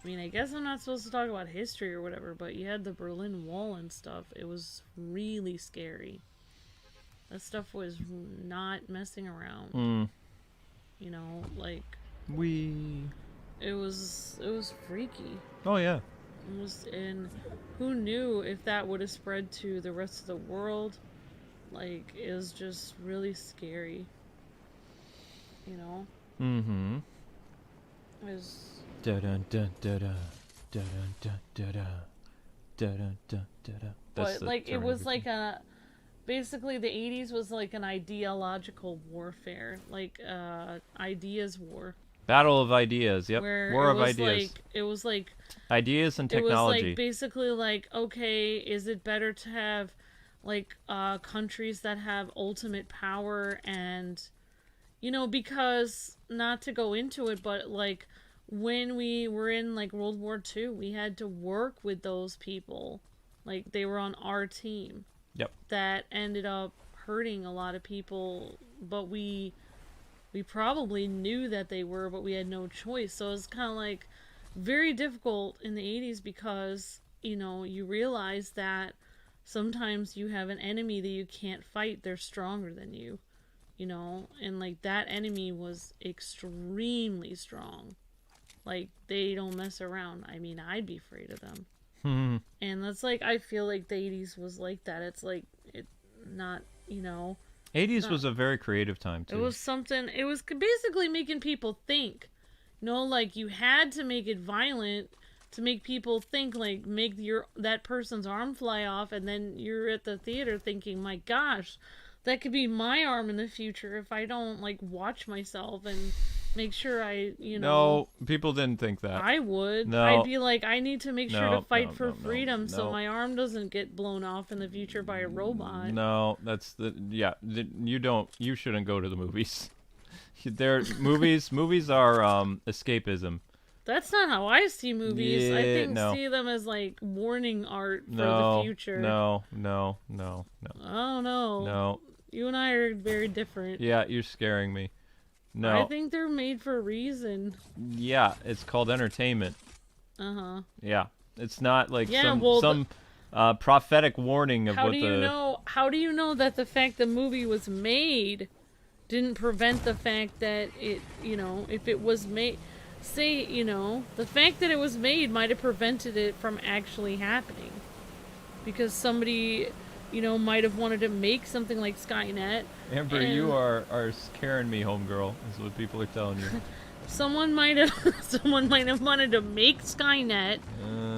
I mean, I guess I'm not supposed to talk about history or whatever, but you had the Berlin Wall and stuff. It was really scary. That stuff was not messing around. You know, like... It was freaky. Oh, yeah. It was, and who knew if that would have spread to the rest of the world? Like, it was just really scary. You know? Mm-hmm. It was... But, like, it was like a... Basically, the 80s was like an ideological warfare. Like, ideas war. Battle of ideas. Yep. Where War it of was ideas. like it was like Ideas and it was technology. like basically like, okay, is it better to have like countries that have ultimate power? And you know, because not to go into it, but like when we were in like World War II, we had to work with those people. Like they were on our team. Yep. That ended up hurting a lot of people, but we probably knew that they were, but we had no choice. So it's kind of like very difficult in the 80s because, you know, you realize that sometimes you have an enemy that you can't fight. They're stronger than you, you know, and like that enemy was extremely strong. Like they don't mess around. I mean, I'd be afraid of them. And that's like, I feel like the 80s was like that. It's like, it not, you know, 80s was a very creative time too. it was something. It was basically making people think. You know, like you had to make it violent to make people think. Like make that person's arm fly off, and then you're at the theater thinking, "My gosh, that could be my arm in the future if I don't like watch myself and make sure I, you know." No, people didn't think that. I would. No. I'd be like, I need to make sure to fight for no, freedom so no. my arm doesn't get blown off in the future by a robot. No, that's the you shouldn't go to the movies. Movies are escapism. That's not how I see movies. I Yeah, see them as like warning art for No, the future. no. I don't know. No. You and I are very different. Yeah, you're scaring me. No. I think they're made for a reason. Yeah, it's called entertainment. Uh-huh. Yeah. It's not like Yeah, some prophetic warning of How what do you know that the fact the movie was made didn't prevent the fact that it, you know, if it was made, say, you know, the fact that it was made might have prevented it from actually happening. Because somebody, you know, might have wanted to make something like Skynet. Amber, you are scaring me, homegirl, is what people are telling you. Someone might have wanted to make Skynet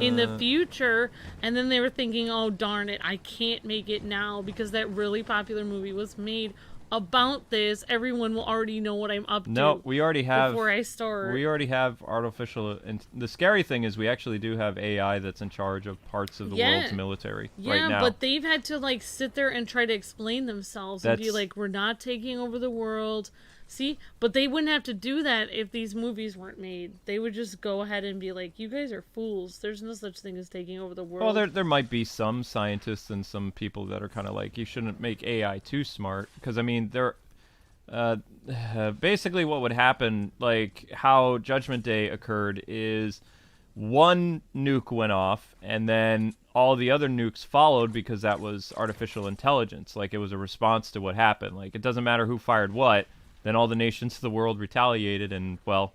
in the future, and then they were thinking, oh darn it, I can't make it now because that really popular movie was made about this. Everyone will already know what I'm up to. No, we already have. Before I start. We already have artificial. And the scary thing is, we actually do have AI that's in charge of parts of the world's military right now. Yeah, but they've had to like sit there and try to explain themselves and be like, "We're not taking over the world." See, but they wouldn't have to do that if these movies weren't made. They would just go ahead and be like, "You guys are fools. There's no such thing as taking over the world." Well, there might be some scientists and some people that are kind of like, you shouldn't make AI too smart, because I mean, basically what would happen, like how Judgment Day occurred, is one nuke went off, and then all the other nukes followed because that was artificial intelligence. Like it was a response to what happened. Like it doesn't matter who fired what. Then all the nations of the world retaliated, and, well,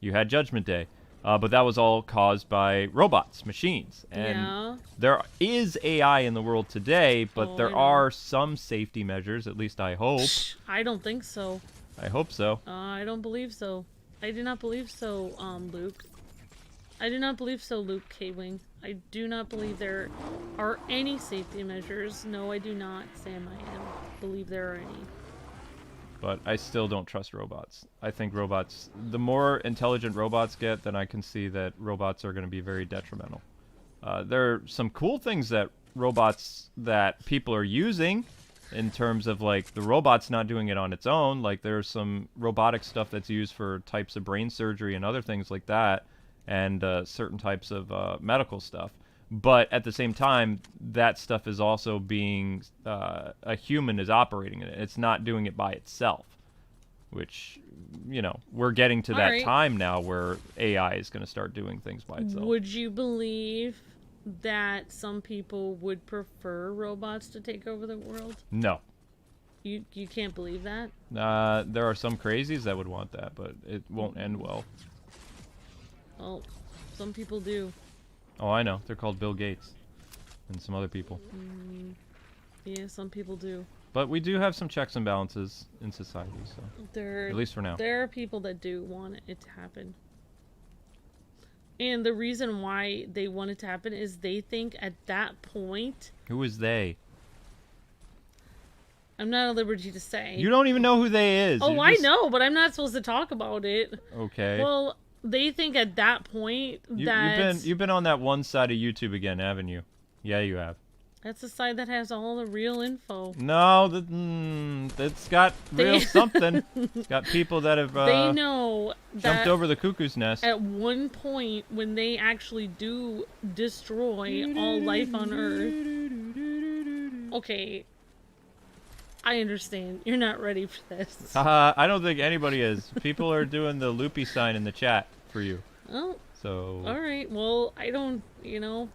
you had Judgment Day. But that was all caused by robots, machines. And there is AI in the world today, but there are some safety measures, at least I hope. I don't think so. I hope so. I don't believe so. I do not believe so, Luke. I do not believe so, Luke K-Wing. I do not believe there are any safety measures. No, I do not, Sam, believe there are any. But I still don't trust robots. I think robots, the more intelligent robots get, then I can see that robots are going to be very detrimental. There are some cool things that people are using in terms of like the robot's not doing it on its own. Like there's some robotic stuff that's used for types of brain surgery and other things like that, and certain types of medical stuff. But at the same time, that stuff is also being, a human is operating in it. It's not doing it by itself, which, you know, we're getting to that time now where AI is going to start doing things by itself. Would you believe that some people would prefer robots to take over the world? No. You can't believe that? There are some crazies that would want that, but it won't end well. Well, some people do. Oh, I know. They're called Bill Gates and some other people. Yeah, some people do. But we do have some checks and balances in society, so at least for now. There are people that do want it to happen. And the reason why they want it to happen is they think at that point... Who is they? I'm not at liberty to say. You don't even know who they is. Oh, You're I just- know, but I'm not supposed to talk about it. Okay. Well, they think at that point that... You've been on that one side of YouTube again, haven't you? Yeah, you have. That's the side that has all the real info. No, it's got real something. It's got people that have They know jumped that over the cuckoo's nest. at one point when they actually do destroy all life on Earth. Okay. I understand. You're not ready for this. I don't think anybody is. People are doing the loopy sign in the chat for you. Oh. So. Alright, well, I don't know.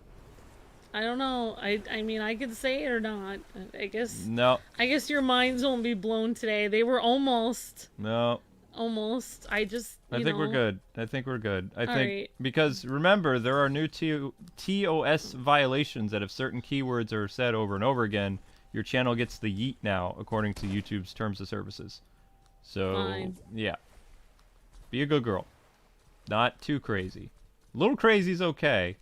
I mean, I could say it or not. I guess. No. I guess your minds won't be blown today. They were almost. No. Almost. I think we're good. I think we're good. I think right. because remember there are new TOS violations that if certain keywords are said over and over again, your channel gets the yeet now according to YouTube's terms of services. So Fine. yeah, be a good girl, not too crazy. A little crazy is okay.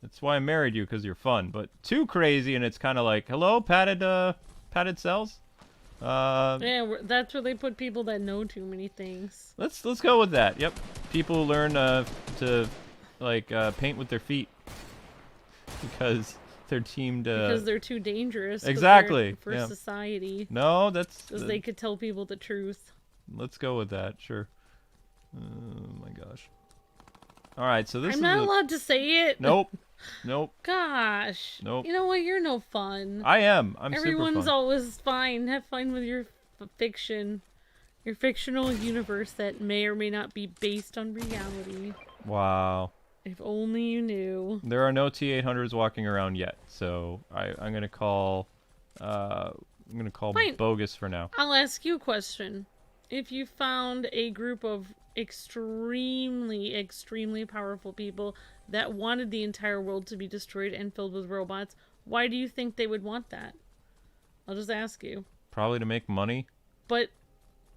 That's why I married you, because you're fun. But too crazy and it's kind of like, hello, padded cells. Yeah, that's where they put people that know too many things. Let's go with that. Yep, people who learn to like paint with their feet because they're teamed. Because they're too dangerous. Exactly. For yeah. society. No, that's. Because they could tell people the truth. Let's go with that. Sure. Oh my gosh. All right, so this I'm is. not allowed to say it. Nope. Nope. Gosh. Nope. You know what? You're no fun. I am. I'm Everyone's super fun. always fine. Have fun with your fiction. Your fictional universe that may or may not be based on reality. Wow. If only you knew. There are no T800s walking around yet, so I'm gonna call. Fine. Bogus for now. I'll ask you a question. If you found a group of extremely, extremely powerful people that wanted the entire world to be destroyed and filled with robots, why do you think they would want that? I'll just ask you. Probably to make money. But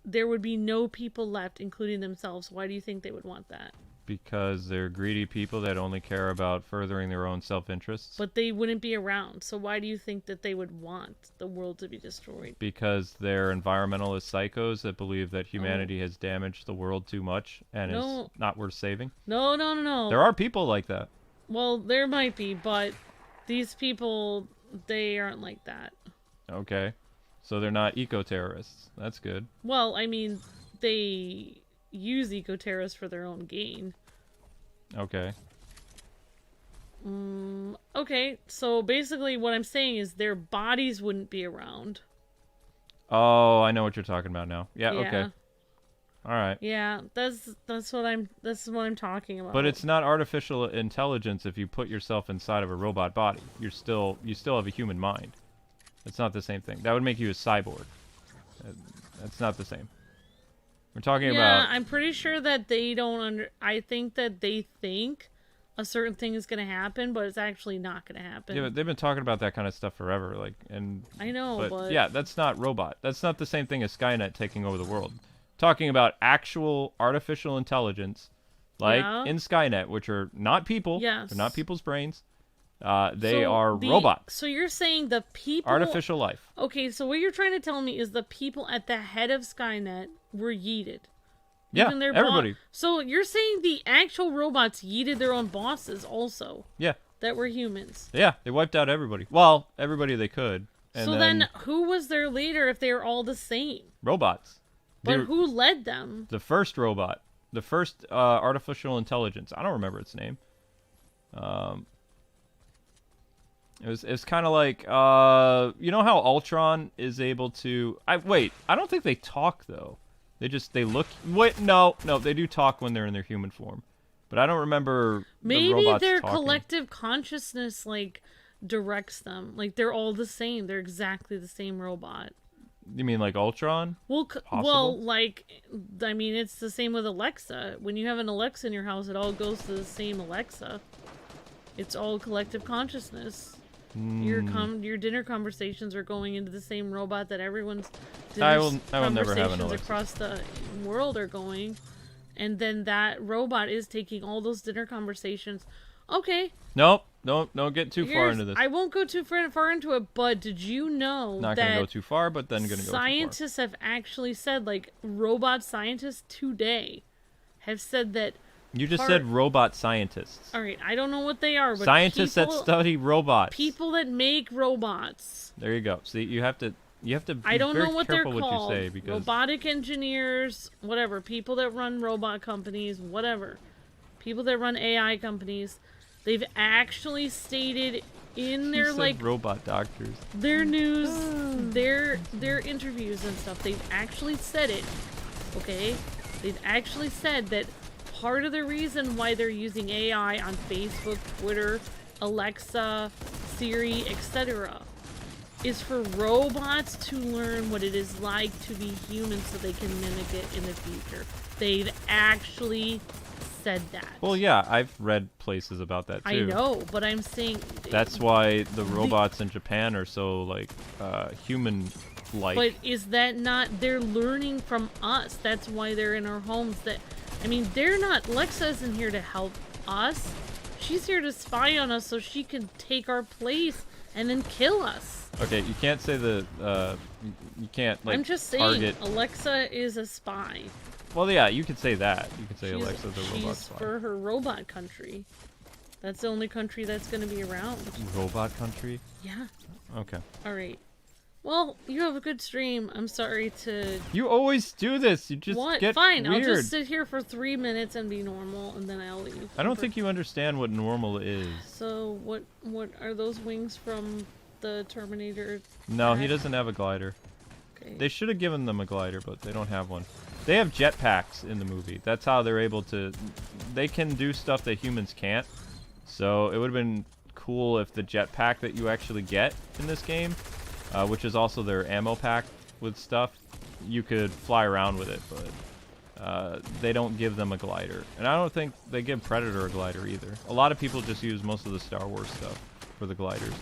there would be no people left, including themselves. Why do you think they would want that? Because they're greedy people that only care about furthering their own self-interests. But they wouldn't be around. So why do you think that they would want the world to be destroyed? Because they're environmentalist psychos that believe that humanity has damaged the world too much and is not worth saving. No. There are people like that. Well, there might be, but these people, they aren't like that. Okay. So they're not eco-terrorists. That's good. Well, I mean, they use eco-terrorists for their own gain. Okay. Okay, so basically what I'm saying is their bodies wouldn't be around. Oh, I know what you're talking about now. Yeah. Okay. All right. Yeah, that's what I'm talking about. But it's not artificial intelligence if you put yourself inside of a robot body. You still have a human mind. It's not the same thing. That would make you a cyborg. That's not the same. We're talking about... Yeah, I'm pretty sure that they don't I think that they think a certain thing is going to happen, but it's actually not going to happen. Yeah, but they've been talking about that kind of stuff forever. I know, but... Yeah, that's not robot. That's not the same thing as Skynet taking over the world. Talking about actual artificial intelligence, like in Skynet, which are not people. Yes. They're not people's brains. They are robots. So you're saying the people... Artificial life. Okay, so what you're trying to tell me is the people at the head of Skynet were yeeted. Yeah, everybody. So you're saying the actual robots yeeted their own bosses also? Yeah. That were humans? Yeah, they wiped out everybody. Well, everybody they could. And so then who was their leader if they were all the same? Robots. But who led them? The first robot. The first artificial intelligence. I don't remember its name. It was kind of like, you know how Ultron is able to... I don't think they talk, though. They look... Wait, no, they do talk when they're in their human form. But I don't remember the robots their talking. Collective consciousness, like, directs them. Like, they're all the same. They're exactly the same robot. You mean like Ultron? Well, like, I mean, it's the same with Alexa. When you have an Alexa in your house, it all goes to the same Alexa. It's all collective consciousness. Your dinner conversations are going into the same robot that everyone's I will never have an conversations Alexa. across the world are going, and then that robot is taking all those dinner conversations Okay. Nope. Don't get too far into this. I won't go too far into it, but did you know Not that gonna go too far, but then gonna go too far. scientists have actually said, like, robot scientists today have said that... You just said robot scientists. Alright, I don't know what they are, but scientists that study robots. People that make robots. There you go. See, you have to be I don't very know what they're careful called. what you say, because Robotic engineers, whatever. People that run robot companies, whatever. People that run AI companies. They've actually stated in their, like, robot doctors. Their news, their interviews and stuff, they've actually said it, okay? They've actually said that part of the reason why they're using AI on Facebook, Twitter, Alexa, Siri, etc. is for robots to learn what it is like to be human so they can mimic it in the future. They've actually said that. Well, yeah, I've read places about that too. I know, but I'm saying that's why the robots in Japan are so, like, human-like. But is that not... They're learning from us. That's why they're in our homes. I mean, they're not... Lexa isn't here to help us. She's here to spy on us so she can take our place and then kill us. Okay, you can't say you can't, like, I'm just saying, target... Alexa is a spy. Well, yeah, you could say that. You could say Alexa's a robot spy. She's for her robot country. That's the only country that's going to be around. Robot country? Yeah. Okay. Alright. Well, you have a good stream. I'm sorry to... You always do this. You just get Fine, weird. I'll just sit here for 3 minutes and be normal, and then I'll leave. I don't think you understand what normal is. So, what are those wings from the Terminator? No, he doesn't have a glider. Okay. They should have given them a glider, but they don't have one. They have jetpacks in the movie. That's how they're able to... They can do stuff that humans can't. So it would have been cool if the jetpack that you actually get in this game, which is also their ammo pack with stuff, you could fly around with it, but they don't give them a glider. And I don't think they give Predator a glider either. A lot of people just use most of the Star Wars stuff for the gliders.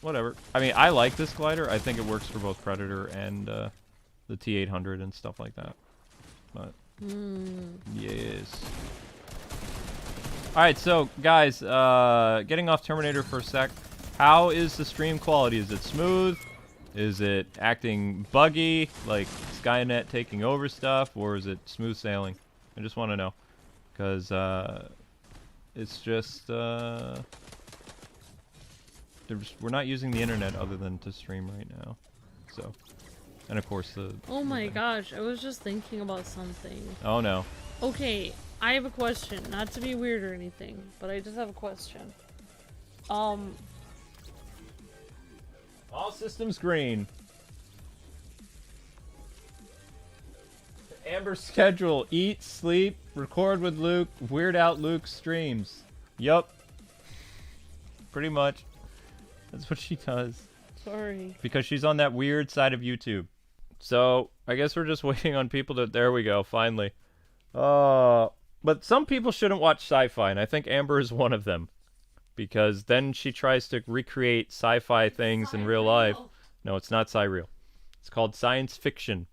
Whatever. I mean, I like this glider. I think it works for both Predator and the T800 and stuff like that. But yes. All right, so guys, getting off Terminator for a sec. How is the stream quality? Is it smooth? Is it acting buggy, like Skynet taking over stuff, or is it smooth sailing? I just want to know, because it's just we're not using the internet other than to stream right now, so. And of course the... Oh my gosh, I was just thinking about something. Oh no. Okay, I have a question. Not to be weird or anything, but I just have a question. All systems green. Amber schedule. Eat, sleep, record with Luke, weird out Luke streams. Yup. Pretty much. That's what she does. Sorry. Because she's on that weird side of YouTube. So, I guess we're just waiting on people to... There we go, finally. But some people shouldn't watch sci-fi, and I think Amber is one of them. Because then she tries to recreate sci-fi things in real life. No, it's not sci-real. It's called science fiction.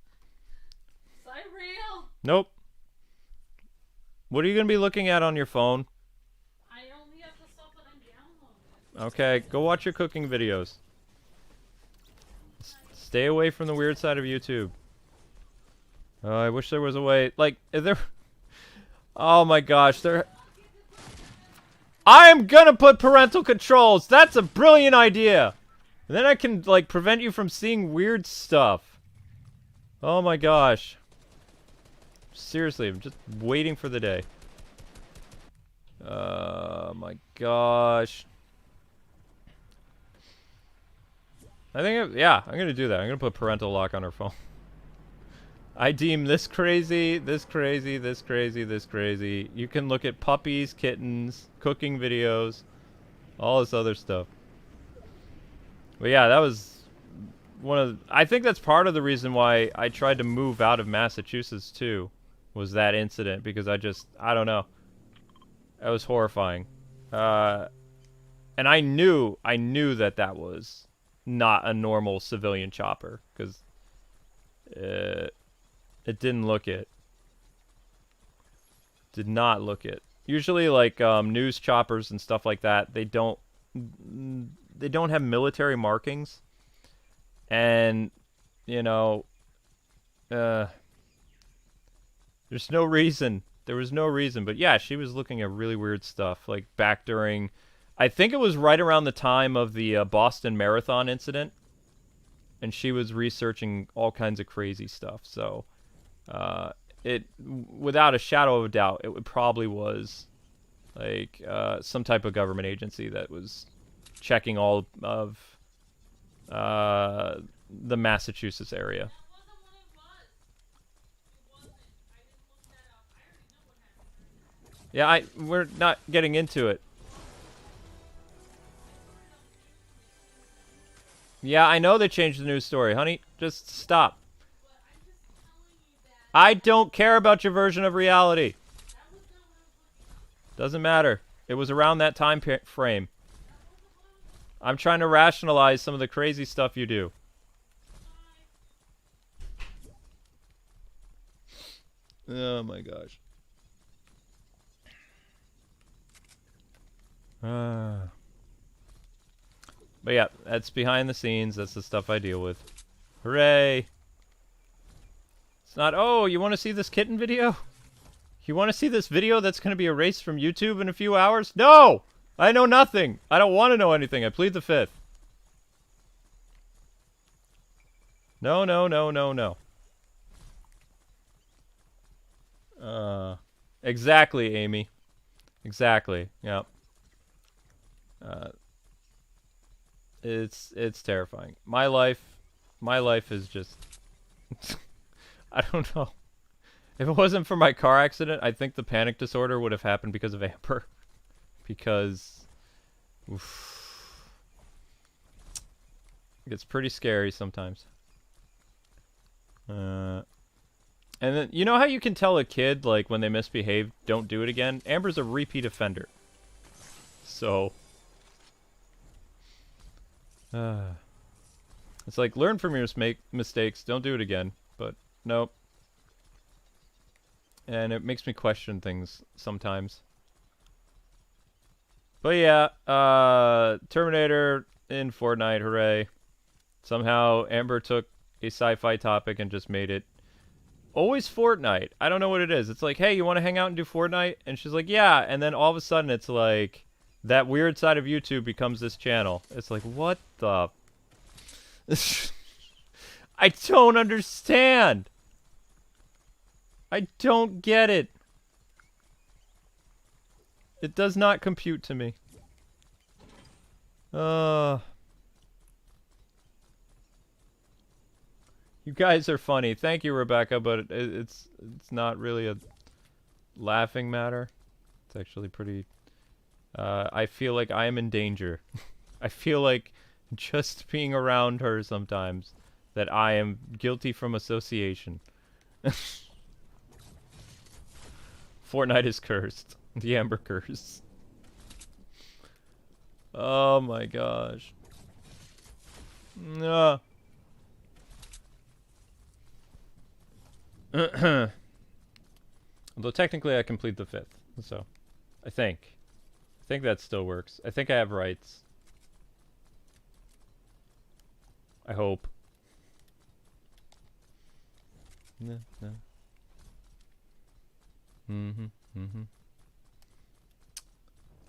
Sci-real? Nope. What are you going to be looking at on your phone? I only have the stuff that I'm downloading. Okay, go watch your cooking videos. Stay away from the weird side of YouTube. I wish there was a way... Like, is there... Oh my gosh, there... I'm gonna put parental controls! That's a brilliant idea! And then I can, like, prevent you from seeing weird stuff. Oh my gosh. Seriously, I'm just waiting for the day. My gosh. I think, yeah, I'm gonna do that. I'm gonna put parental lock on her phone. I deem this crazy, this crazy, this crazy, this crazy. You can look at puppies, kittens, cooking videos, all this other stuff. But yeah, that was one of the, I think that's part of the reason why I tried to move out of Massachusetts too, was that incident, because I don't know. That was horrifying. And I knew that was not a normal civilian chopper, because it didn't look it. Did not look it. Usually, like news choppers and stuff like that, they don't have military markings, and you know, uh, there's no reason. There was no reason, but yeah, she was looking at really weird stuff, like back during, I think it was right around the time of the Boston Marathon incident, and she was researching all kinds of crazy stuff. So, without a shadow of a doubt, it probably was like some type of government agency that was checking all of the Massachusetts area. Yeah, we're not getting into it. Yeah, I know they changed the news story, honey. Just stop. I don't care about your version of reality. Doesn't matter. It was around that time frame. I'm trying to rationalize some of the crazy stuff you do. Oh my gosh. But yeah, that's behind the scenes. That's the stuff I deal with. Hooray! It's not, oh, you want to see this kitten video? You want to see this video that's going to be erased from YouTube in a few hours? No! I know nothing. I don't want to know anything. I plead the fifth. No, no, no, no, no. Exactly, Amy. Exactly. Yep. It's terrifying. My life is just I don't know. If it wasn't for my car accident, I think the panic disorder would have happened because of Amber. Because oof, it gets pretty scary sometimes. And then, you know how you can tell a kid, like, when they misbehave, don't do it again? Amber's a repeat offender. So, it's like, learn from your mistakes, don't do it again. But, nope. And it makes me question things sometimes. But yeah, Terminator in Fortnite, hooray. Somehow, Amber took a sci-fi topic and just made it always Fortnite. I don't know what it is. It's like, hey, you want to hang out and do Fortnite? And she's like, yeah. And then all of a sudden, it's like, that weird side of YouTube becomes this channel. It's like, what the? I don't understand. I don't get it. It does not compute to me. You guys are funny. Thank you, Rebecca, but it's not really a laughing matter. It's actually pretty... I feel like I am in danger. I feel like just being around her sometimes that I am guilty from association. Fortnite is cursed. The Amber Curse. Oh my gosh. No. Although technically I complete the 5th, so I think that still works. I think I have rights. I hope. No, no.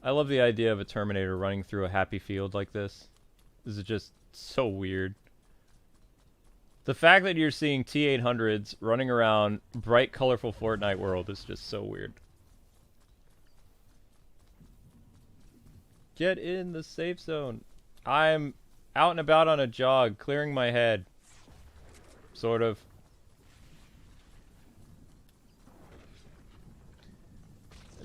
I love the idea of a Terminator running through a happy field like this. This is just so weird. The fact that you're seeing T800s running around bright, colorful Fortnite world is just so weird. Get in the safe zone. I'm out and about on a jog, clearing my head. Sort of.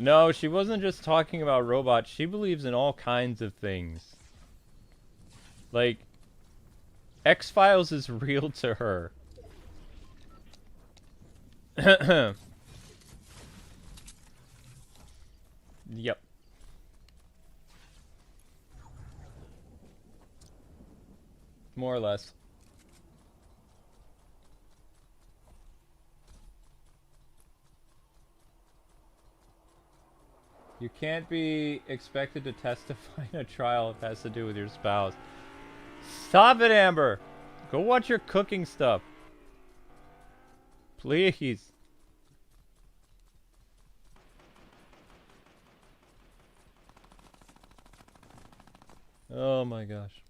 No, she wasn't just talking about robots. She believes in all kinds of things. Like, X-Files is real to her. Yep. More or less. You can't be expected to testify in a trial if it has to do with your spouse. Stop it, Amber! Go watch your cooking stuff. Please. Oh my gosh.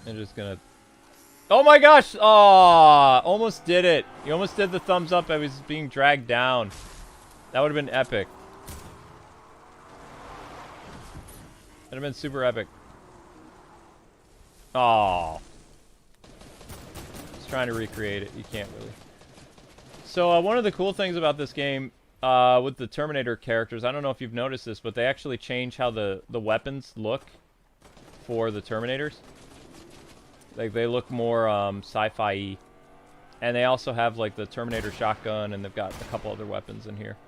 I'm just gonna... Oh my gosh! Aw! Almost did it. You almost did the thumbs up. I was being dragged down. That would have been epic. That would have been super epic. Aw. Just trying to recreate it. You can't really. So, one of the cool things about this game, with the Terminator characters, I don't know if you've noticed this, but they actually change how the weapons look for the Terminators. Like, they look more, sci-fi-y. And they also have, like, the Terminator shotgun, and they've got a couple other weapons in here.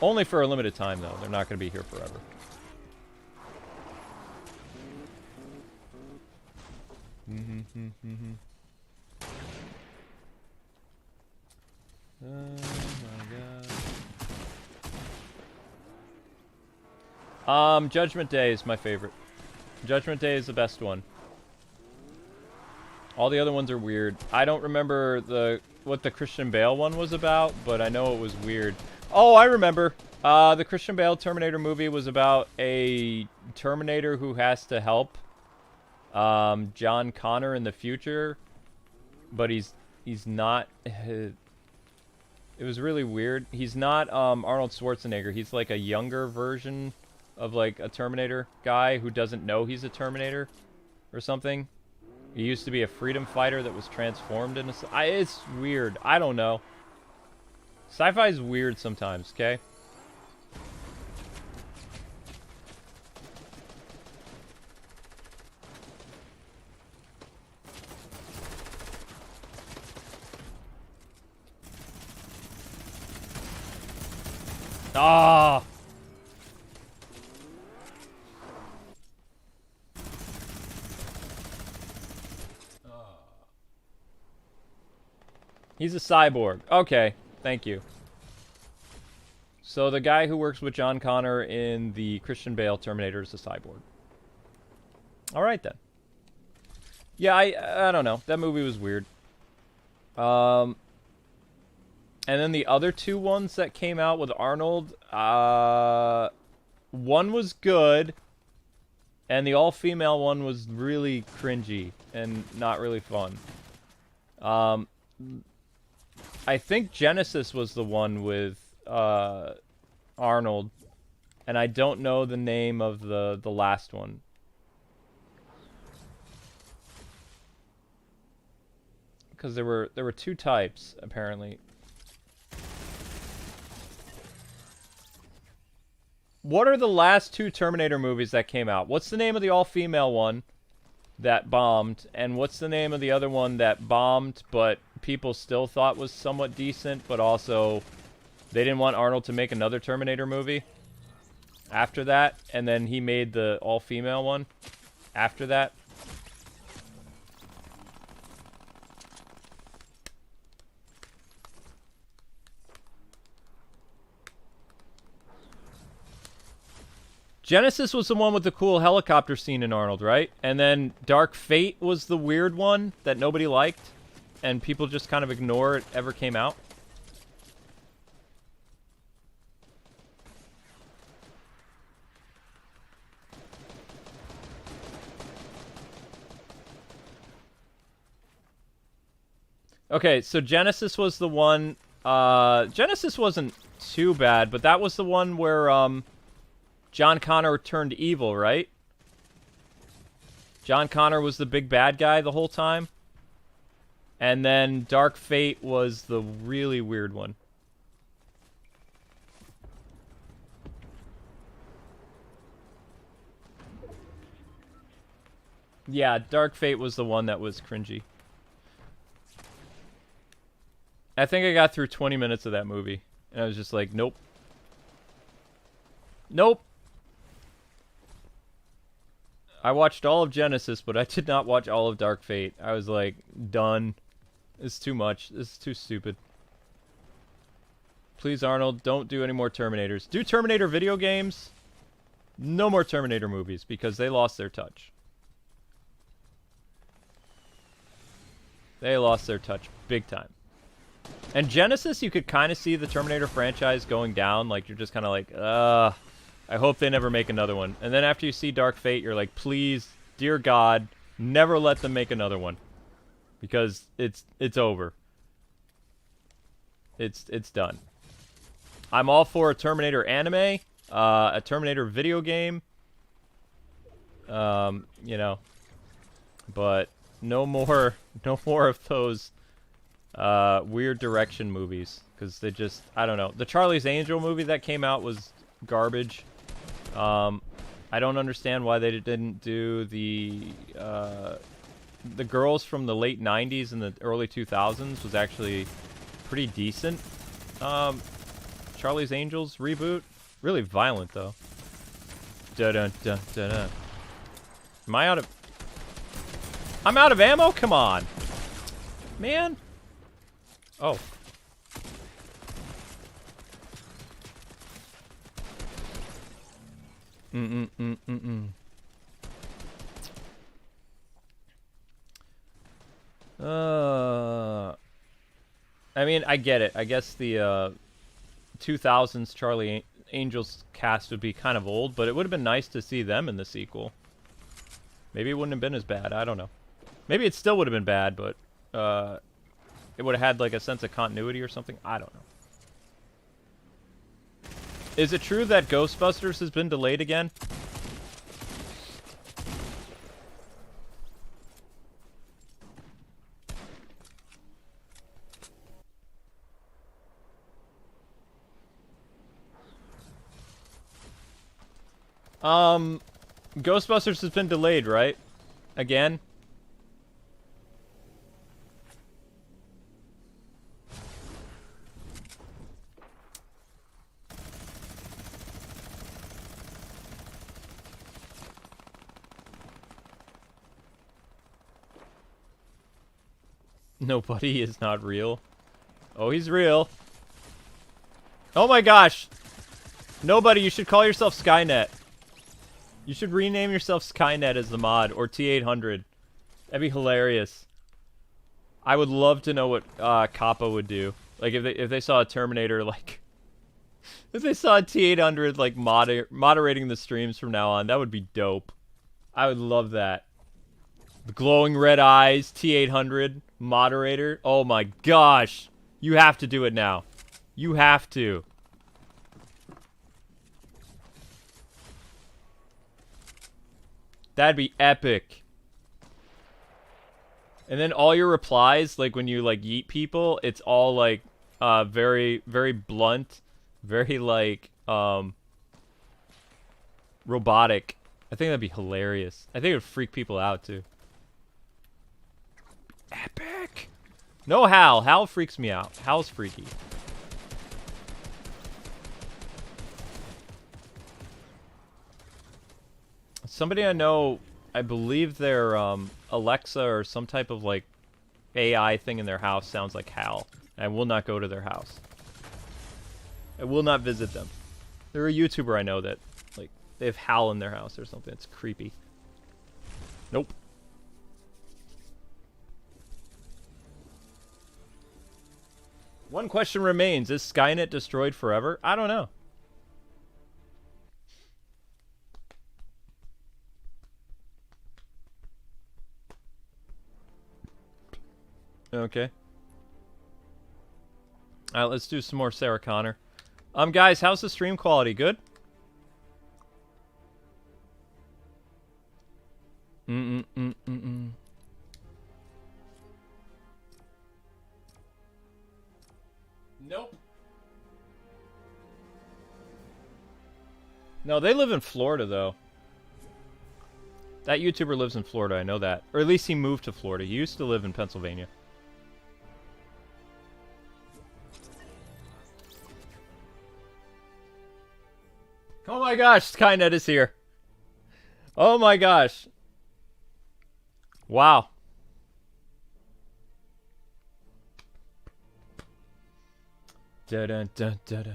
Only for a limited time, though. They're not going to be here forever. Oh my god. Judgment Day is my favorite. Judgment Day is the best one. All the other ones are weird. I don't remember what the Christian Bale one was about, but I know it was weird. Oh, I remember. The Christian Bale Terminator movie was about a Terminator who has to help John Connor in the future, but he's not. It was really weird. He's not Arnold Schwarzenegger. He's like a younger version of like a Terminator guy who doesn't know he's a Terminator or something. He used to be a freedom fighter that was transformed into... It's weird. I don't know. Sci-fi is weird sometimes, okay? Ah! He's a cyborg. Okay, thank you. So the guy who works with John Connor in the Christian Bale Terminator is a cyborg. Alright then. Yeah, I don't know. That movie was weird. And then the other two ones that came out with Arnold, one was good, and the all-female one was really cringy and not really fun. I think Genesis was the one with Arnold, and I don't know the name of the last one. Because there were two types apparently. What are the last two Terminator movies that came out? What's the name of the all-female one that bombed, and what's the name of the other one that bombed but people still thought was somewhat decent, but also they didn't want Arnold to make another Terminator movie after that, and then he made the all-female one after that? Genesis was the one with the cool helicopter scene in Arnold, right? And then Dark Fate was the weird one that nobody liked, and people just kind of ignore it ever came out. Okay, so Genesis was the one... Genesis wasn't too bad, but that was the one where, John Connor turned evil, right? John Connor was the big bad guy the whole time. And then Dark Fate was the really weird one. Yeah, Dark Fate was the one that was cringy. I think I got through 20 minutes of that movie. And I was just like, nope. Nope. I watched all of Genesis, but I did not watch all of Dark Fate. I was like, done. It's too much. This is too stupid. Please, Arnold, don't do any more Terminators. Do Terminator video games. No more Terminator movies because they lost their touch. They lost their touch big time. And Genesis, you could kind of see the Terminator franchise going down. Like, you're just kind of like, I hope they never make another one. And then after you see Dark Fate, you're like, please, dear God, never let them make another one. Because it's over. It's done. I'm all for a Terminator anime, a Terminator video game. You know, but no more of those weird direction movies, because they just, I don't know. The Charlie's Angel movie that came out was garbage. I don't understand why they didn't do the girls from the late 90s and the early 2000s was actually pretty decent. Charlie's Angels reboot, really violent though. Dun dun dun dun dun. Am I out of? I'm out of ammo. Come on, man. Oh. I mean, I get it. I guess the 2000s Charlie Angels cast would be kind of old, but it would have been nice to see them in the sequel. Maybe it wouldn't have been as bad. I don't know. Maybe it still would have been bad, but it would have had like a sense of continuity or something. I don't know. Is it true that GhostBusters has been delayed again? GhostBusters has been delayed, right? Again? Nobody is not real. Oh, he's real. Oh my gosh! Nobody, you should call yourself Skynet. You should rename yourself Skynet as the mod, or T800. That'd be hilarious. I would love to know what Kappa would do. Like, if they saw a Terminator, like... if they saw a T800, like, moderating the streams from now on, that would be dope. I would love that. The glowing red eyes, T800, moderator. Oh my gosh. You have to do it now. You have to. That'd be epic. And then all your replies, like when you like yeet people, it's all like very, very blunt, very like robotic. I think that'd be hilarious. I think it would freak people out too. Epic. No Hal. Hal freaks me out. Hal's freaky. Somebody I know, I believe their Alexa or some type of like AI thing in their house sounds like Hal. I will not go to their house. I will not visit them. They're a YouTuber I know that like they have Hal in their house or something. It's creepy. Nope. One question remains. Is Skynet destroyed forever? I don't know. Okay. Alright, let's do some more Sarah Conor. Guys, how's the stream quality? Good? Nope. No, they live in Florida, though. That YouTuber lives in Florida, I know that. Or at least he moved to Florida. He used to live in Pennsylvania. Oh my gosh, Skynet is here. Oh my gosh. Wow. Da da da da da.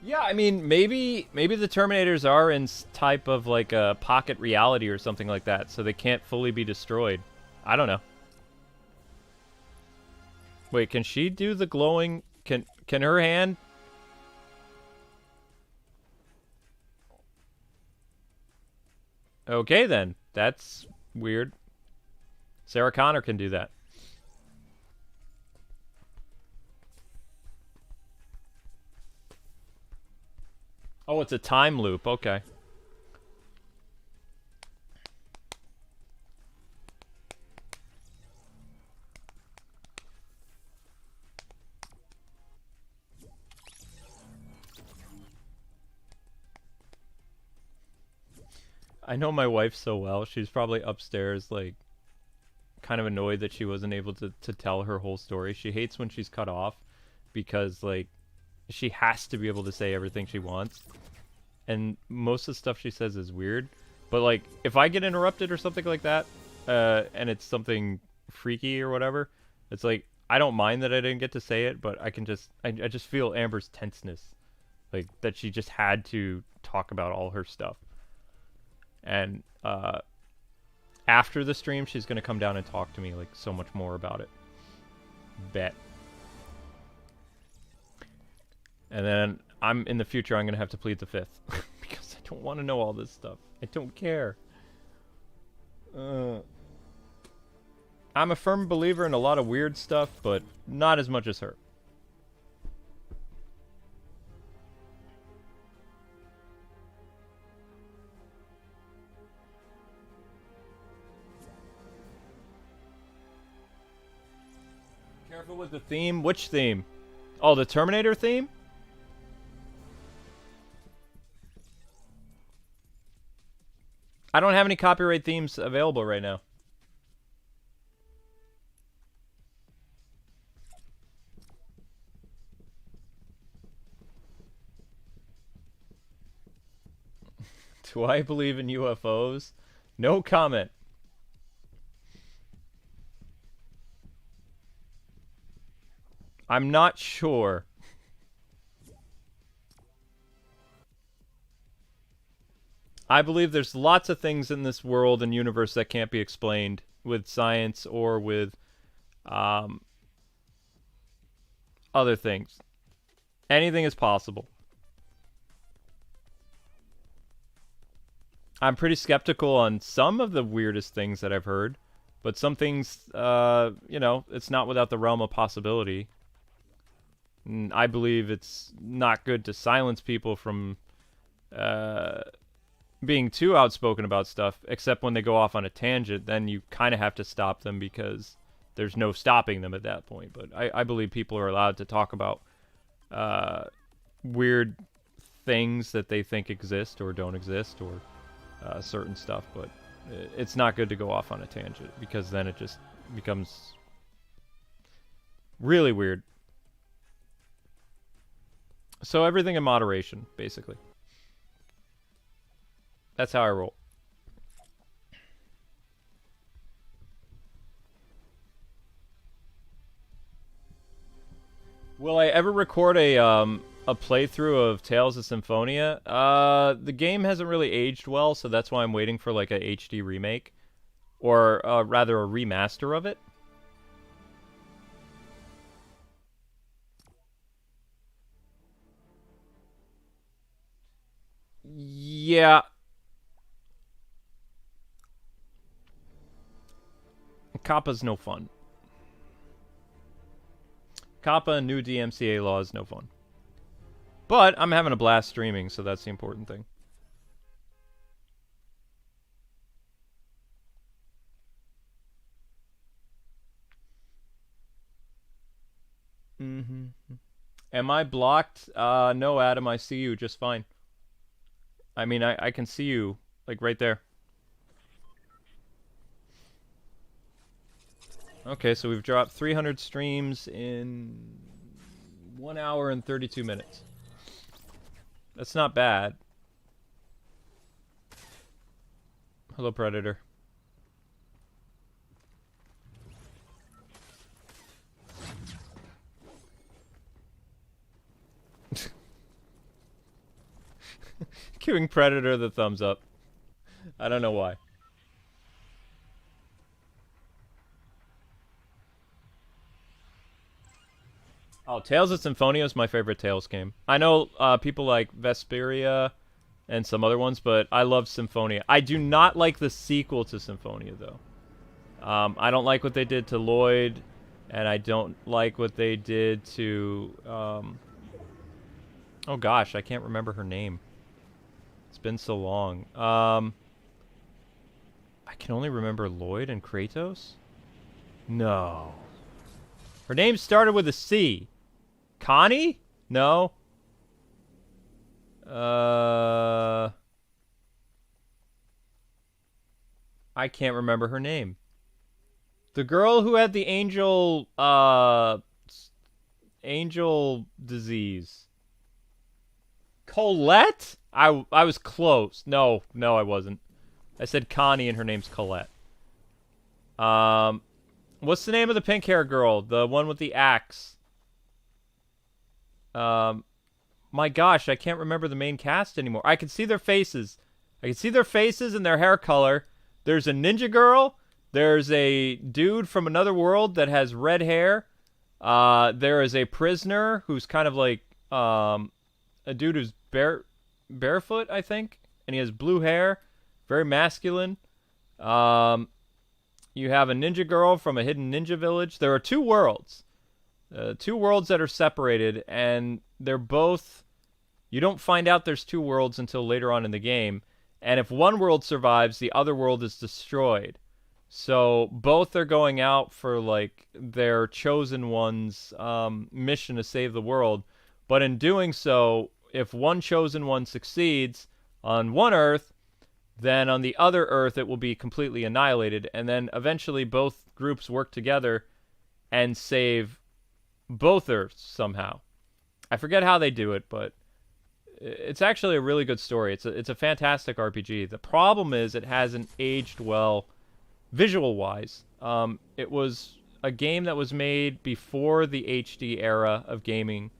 Yeah, I mean, maybe the Terminators are in type of like a pocket reality or something like that, so they can't fully be destroyed. I don't know. Wait, can she do the glowing? Can her hand? Okay then, that's weird. Sarah Connor can do that. Oh, it's a time loop. Okay. I know my wife so well. She's probably upstairs, like, kind of annoyed that she wasn't able to tell her whole story. She hates when she's cut off because, like, she has to be able to say everything she wants. And most of the stuff she says is weird. But, like, if I get interrupted or something like that, and it's something freaky or whatever, it's like, I don't mind that I didn't get to say it, but I can just, I just feel Amber's tenseness. Like, that she just had to talk about all her stuff. And after the stream, she's going to come down and talk to me, like, so much more about it. Bet. And then in the future, I'm going to have to plead the fifth. Because I don't want to know all this stuff. I don't care. I'm a firm believer in a lot of weird stuff, but not as much as her. Careful with the theme. Which theme? Oh, the Terminator theme? I don't have any copyright themes available right now. Do I believe in UFOs? No comment. I'm not sure. I believe there's lots of things in this world and universe that can't be explained with science or with other things. Anything is possible. I'm pretty skeptical on some of the weirdest things that I've heard, but some things, you know, it's not without the realm of possibility. I believe it's not good to silence people from being too outspoken about stuff, except when they go off on a tangent. Then you kind of have to stop them because there's no stopping them at that point. But I believe people are allowed to talk about weird things that they think exist or don't exist, or certain stuff. But it's not good to go off on a tangent, because then it just becomes really weird. So everything in moderation, basically. That's how I roll. Will I ever record a playthrough of Tales of Symphonia? The game hasn't really aged well, so that's why I'm waiting for like a HD remake, or rather a remaster of it. Yeah. Kappa's no fun. Kappa and new DMCA law is no fun. But I'm having a blast streaming, so that's the important thing. Am I blocked? No, Adam, I see you just fine. I mean, I can see you, like, right there. Okay, so we've dropped 300 streams in 1 hour and 32 minutes. That's not bad. Hello, Predator. Giving Predator the thumbs up. I don't know why. Oh, Tales of Symphonia is my favorite Tales game. I know people like Vesperia and some other ones, but I love Symphonia. I do not like the sequel to Symphonia, though. I don't like what they did to Lloyd, and I don't like what they did to... oh gosh, I can't remember her name. It's been so long. I can only remember Lloyd and Kratos? No. Her name started with a C. Connie? No. I can't remember her name. The girl who had the angel disease. Colette? I was close. No, I wasn't. I said Connie and her name's Colette. What's the name of the pink hair girl? The one with the axe. My gosh, I can't remember the main cast anymore. I can see their faces. I can see their faces and their hair color. There's a ninja girl. There's a dude from another world that has red hair. There is a prisoner who's kind of like a dude who's barefoot, I think, and he has blue hair, very masculine. You have a ninja girl from a hidden ninja village. There are two worlds that are separated, and they're both... You don't find out there's two worlds until later on in the game, and if one world survives, the other world is destroyed. So both are going out for, like, their chosen one's mission to save the world, but in doing so, if one chosen one succeeds on one Earth, then on the other Earth it will be completely annihilated, and then eventually both groups work together and save both Earths somehow. I forget how they do it, but it's actually a really good story. It's a fantastic RPG. The problem is it hasn't aged well visual-wise. It was a game that was made before the HD era of gaming,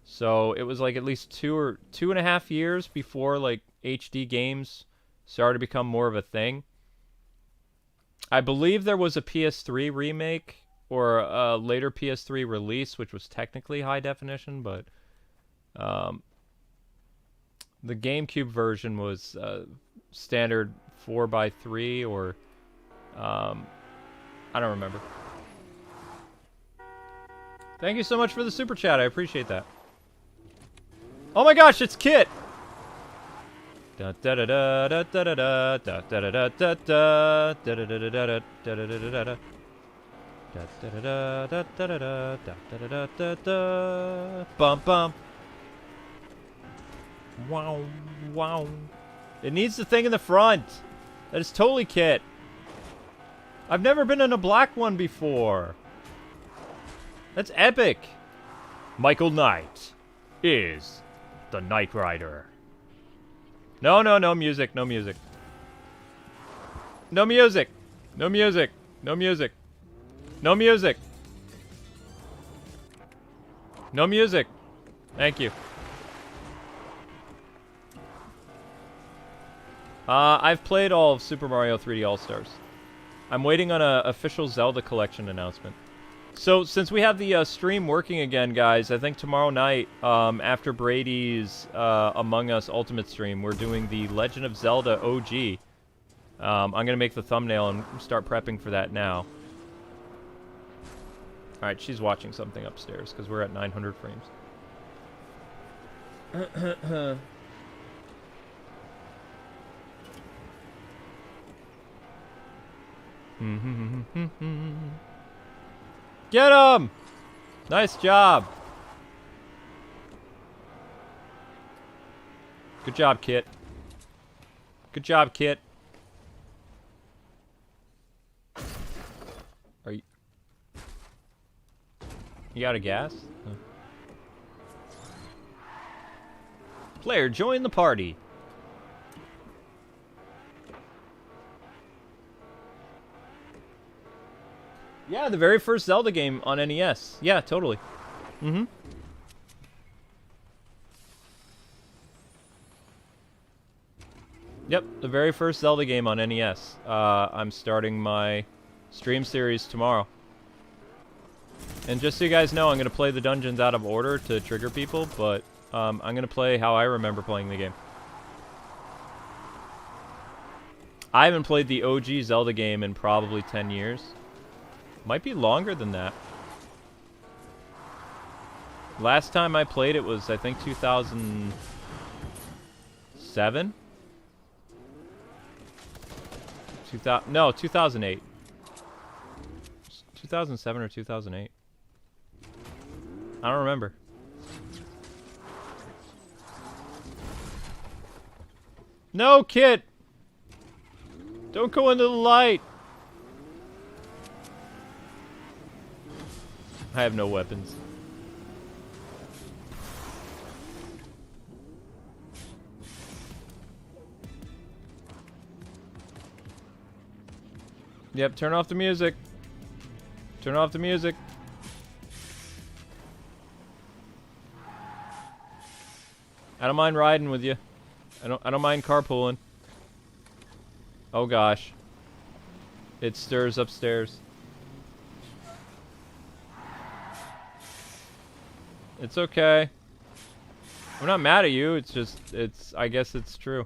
so it was like at least 2.5 years before like HD games started to become more of a thing. I believe there was a PS3 remake or a later PS3 release, which was technically high definition, but the GameCube version was standard 4:3 or I don't remember. Thank you so much for the super chat. I appreciate that. Oh my gosh, it's Kit. Da da da da da da da da da da da da da da da da da da da. Da da da da da da da da da da da. Bum bum. Wow, wow. It needs the thing in the front. That is totally Kit. I've never been in a black one before. That's epic. Michael Knight is the Knight Rider. No, no, no music, no music. No music. No music. No music. No music. No music. Thank you. I've played all of Super Mario 3D All-Stars. I'm waiting on an official Zelda collection announcement. So, since we have the stream working again, guys, I think tomorrow night, after Brady's Among Us Ultimate stream, we're doing the Legend of Zelda OG. I'm going to make the thumbnail and start prepping for that now. Alright, she's watching something upstairs, because we're at 900 frames. Get him! Nice job. Good job, Kit. Good job, Kit. Are you... You out of gas? Huh. Player, join the party. Yeah, the very first Zelda game on NES. Yeah, totally. Mm-hmm. Yep, the very first Zelda game on NES. I'm starting my stream series tomorrow. And just so you guys know, I'm going to play the dungeons out of order to trigger people, but I'm going to play how I remember playing the game. I haven't played the OG Zelda game in probably 10 years. Might be longer than that. Last time I played it was, I think, 2007? 2008. 2007 or 2008. I don't remember. No, kid! Don't go into the light! I have no weapons. Yep, turn off the music. Turn off the music. I don't mind riding with you. I don't mind carpooling. Oh gosh. It stirs upstairs. It's okay. I'm not mad at you, it's just, I guess it's true.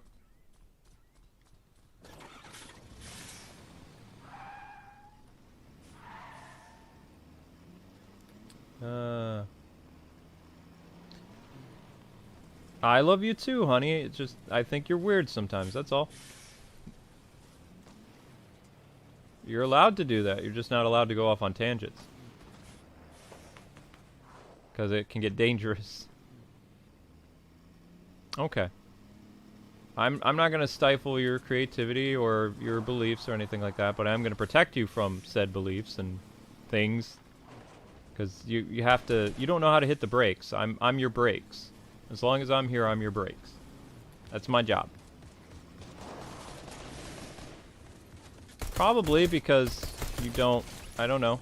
I love you too, honey. It's just, I think you're weird sometimes, that's all. You're allowed to do that, you're just not allowed to go off on tangents. Because it can get dangerous. Okay. I'm not going to stifle your creativity or your beliefs or anything like that, but I'm going to protect you from said beliefs and things. Because you have to, you don't know how to hit the brakes. I'm your brakes. As long as I'm here, I'm your brakes. That's my job. Probably because you don't, I don't know.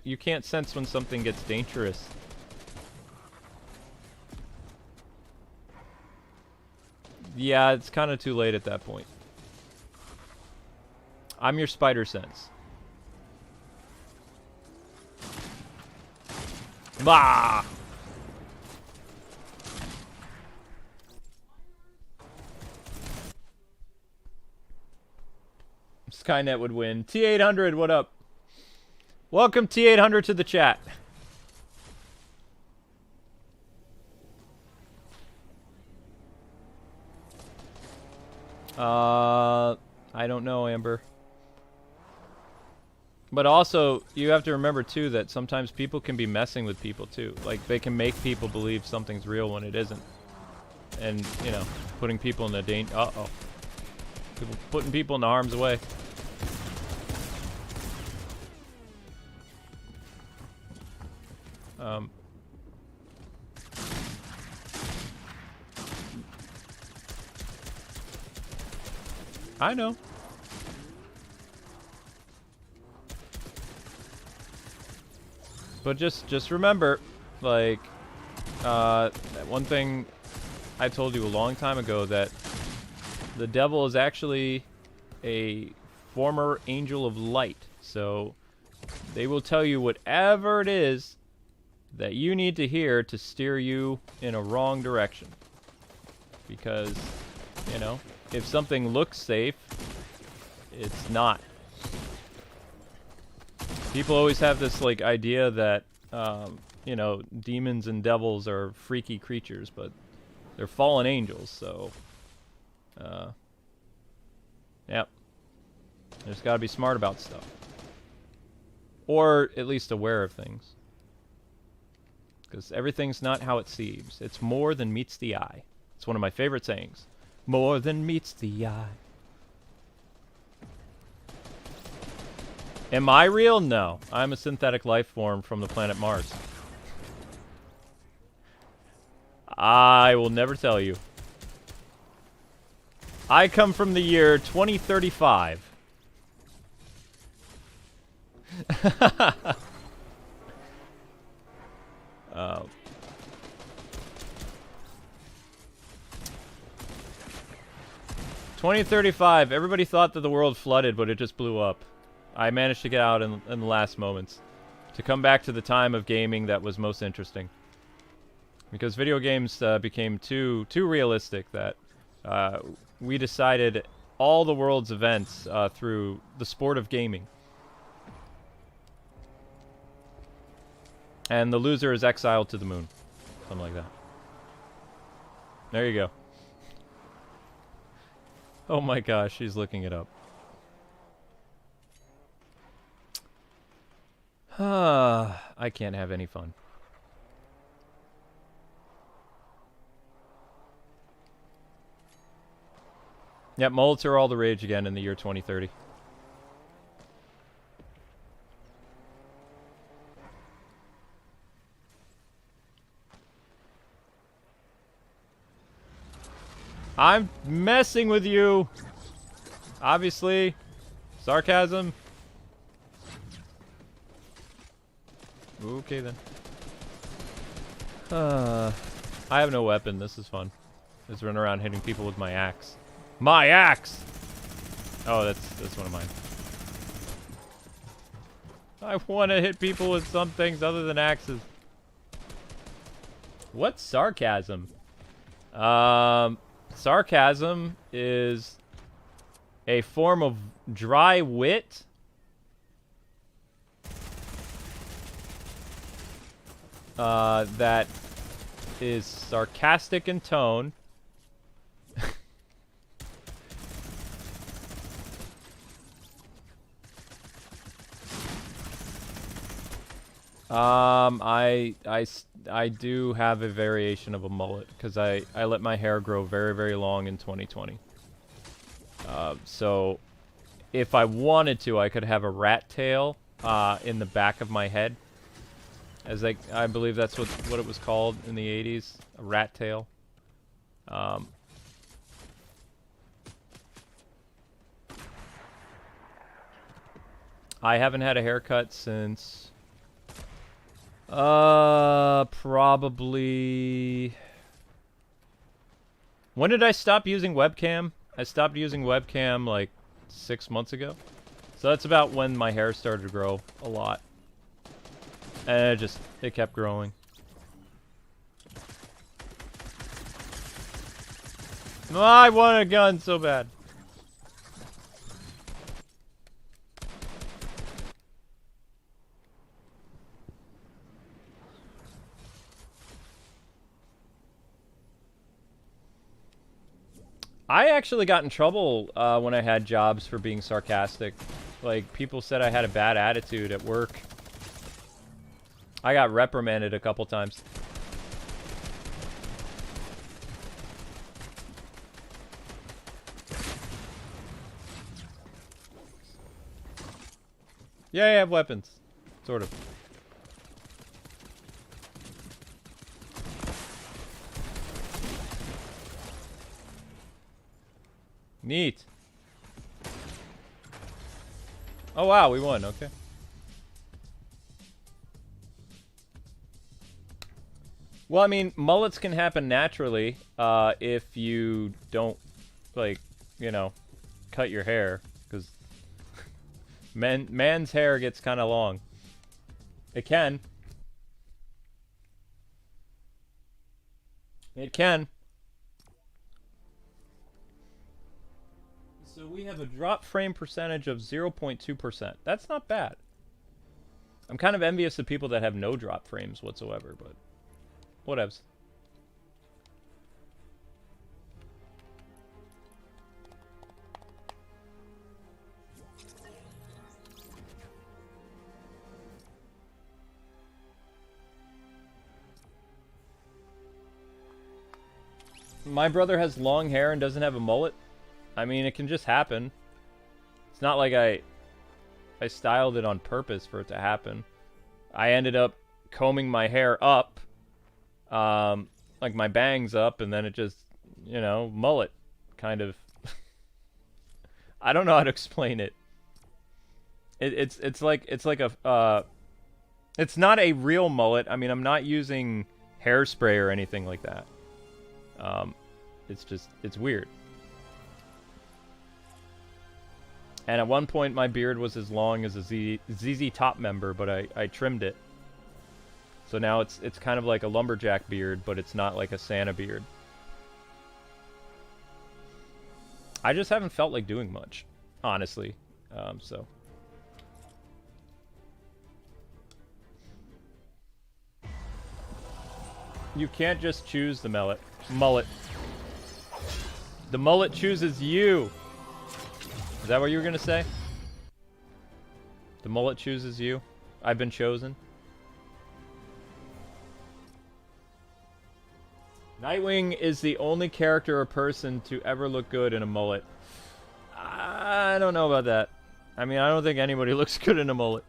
You can't sense when something gets dangerous. Yeah, it's kind of too late at that point. I'm your spider sense. Bah! Skynet would win. T800, what up? Welcome T800 to the chat. I don't know, Amber. But also, you have to remember too that sometimes people can be messing with people too. Like, they can make people believe something's real when it isn't. And, you know, putting people in the danger. Uh-oh. Putting people in the harm's way. I know. But just remember, like, that one thing I told you a long time ago, that the devil is actually a former angel of light. So they will tell you whatever it is that you need to hear to steer you in a wrong direction. Because, you know, if something looks safe, it's not. People always have this, like, idea that, you know, demons and devils are freaky creatures, but they're fallen angels, so, yep. Just gotta be smart about stuff. Or at least aware of things. Because everything's not how it seems. It's more than meets the eye. It's one of my favorite sayings. More than meets the eye. Am I real? No. I'm a synthetic life form from the planet Mars. I will never tell you. I come from the year 2035. uh, 2035. Everybody thought that the world flooded, but it just blew up. I managed to get out in the last moments to come back to the time of gaming that was most interesting. Because video games became too realistic that we decided all the world's events through the sport of gaming. And the loser is exiled to the moon. Something like that. There you go. Oh my gosh, she's looking it up. I can't have any fun. Yep, mullets are all the rage again in the year 2030. I'm messing with you. Obviously. Sarcasm. Okay then. I have no weapon. This is fun. Just run around hitting people with my axe. My axe! Oh, that's one of mine. I want to hit people with some things other than axes. What's sarcasm? Sarcasm is a form of dry wit. That is sarcastic in tone. I do have a variation of a mullet because I let my hair grow very, very long in 2020. So if I wanted to, I could have a rat tail in the back of my head. As I believe that's what it was called in the 80s, a rat tail. I haven't had a haircut since probably... When did I stop using webcam? I stopped using webcam like 6 months ago. So that's about when my hair started to grow a lot. And it kept growing. Oh, I want a gun so bad. I actually got in trouble when I had jobs for being sarcastic. Like, people said I had a bad attitude at work. I got reprimanded a couple times. Yeah, I have weapons. Sort of. Neat. Oh wow, we won, okay. Well, I mean, mullets can happen naturally, if you don't, like, you know, cut your hair, because man's hair gets kind of long. It can. It can. So we have a drop frame percentage of 0.2%. That's not bad. I'm kind of envious of people that have no drop frames whatsoever, but whatevs. My brother has long hair and doesn't have a mullet. I mean, it can just happen. It's not like I styled it on purpose for it to happen. I ended up combing my hair up, like my bangs up, and then it just, you know, mullet, kind of. I don't know how to explain it. It's like a it's not a real mullet. I mean, I'm not using hairspray or anything like that. It's weird. And at one point, my beard was as long as a ZZ Top member, but I trimmed it. So now it's kind of like a lumberjack beard, but it's not like a Santa beard. I just haven't felt like doing much, honestly. So. You can't just choose the mullet. The mullet chooses you. Is that what you were gonna say? The mullet chooses you? I've been chosen? Nightwing is the only character or person to ever look good in a mullet. I don't know about that. I mean, I don't think anybody looks good in a mullet.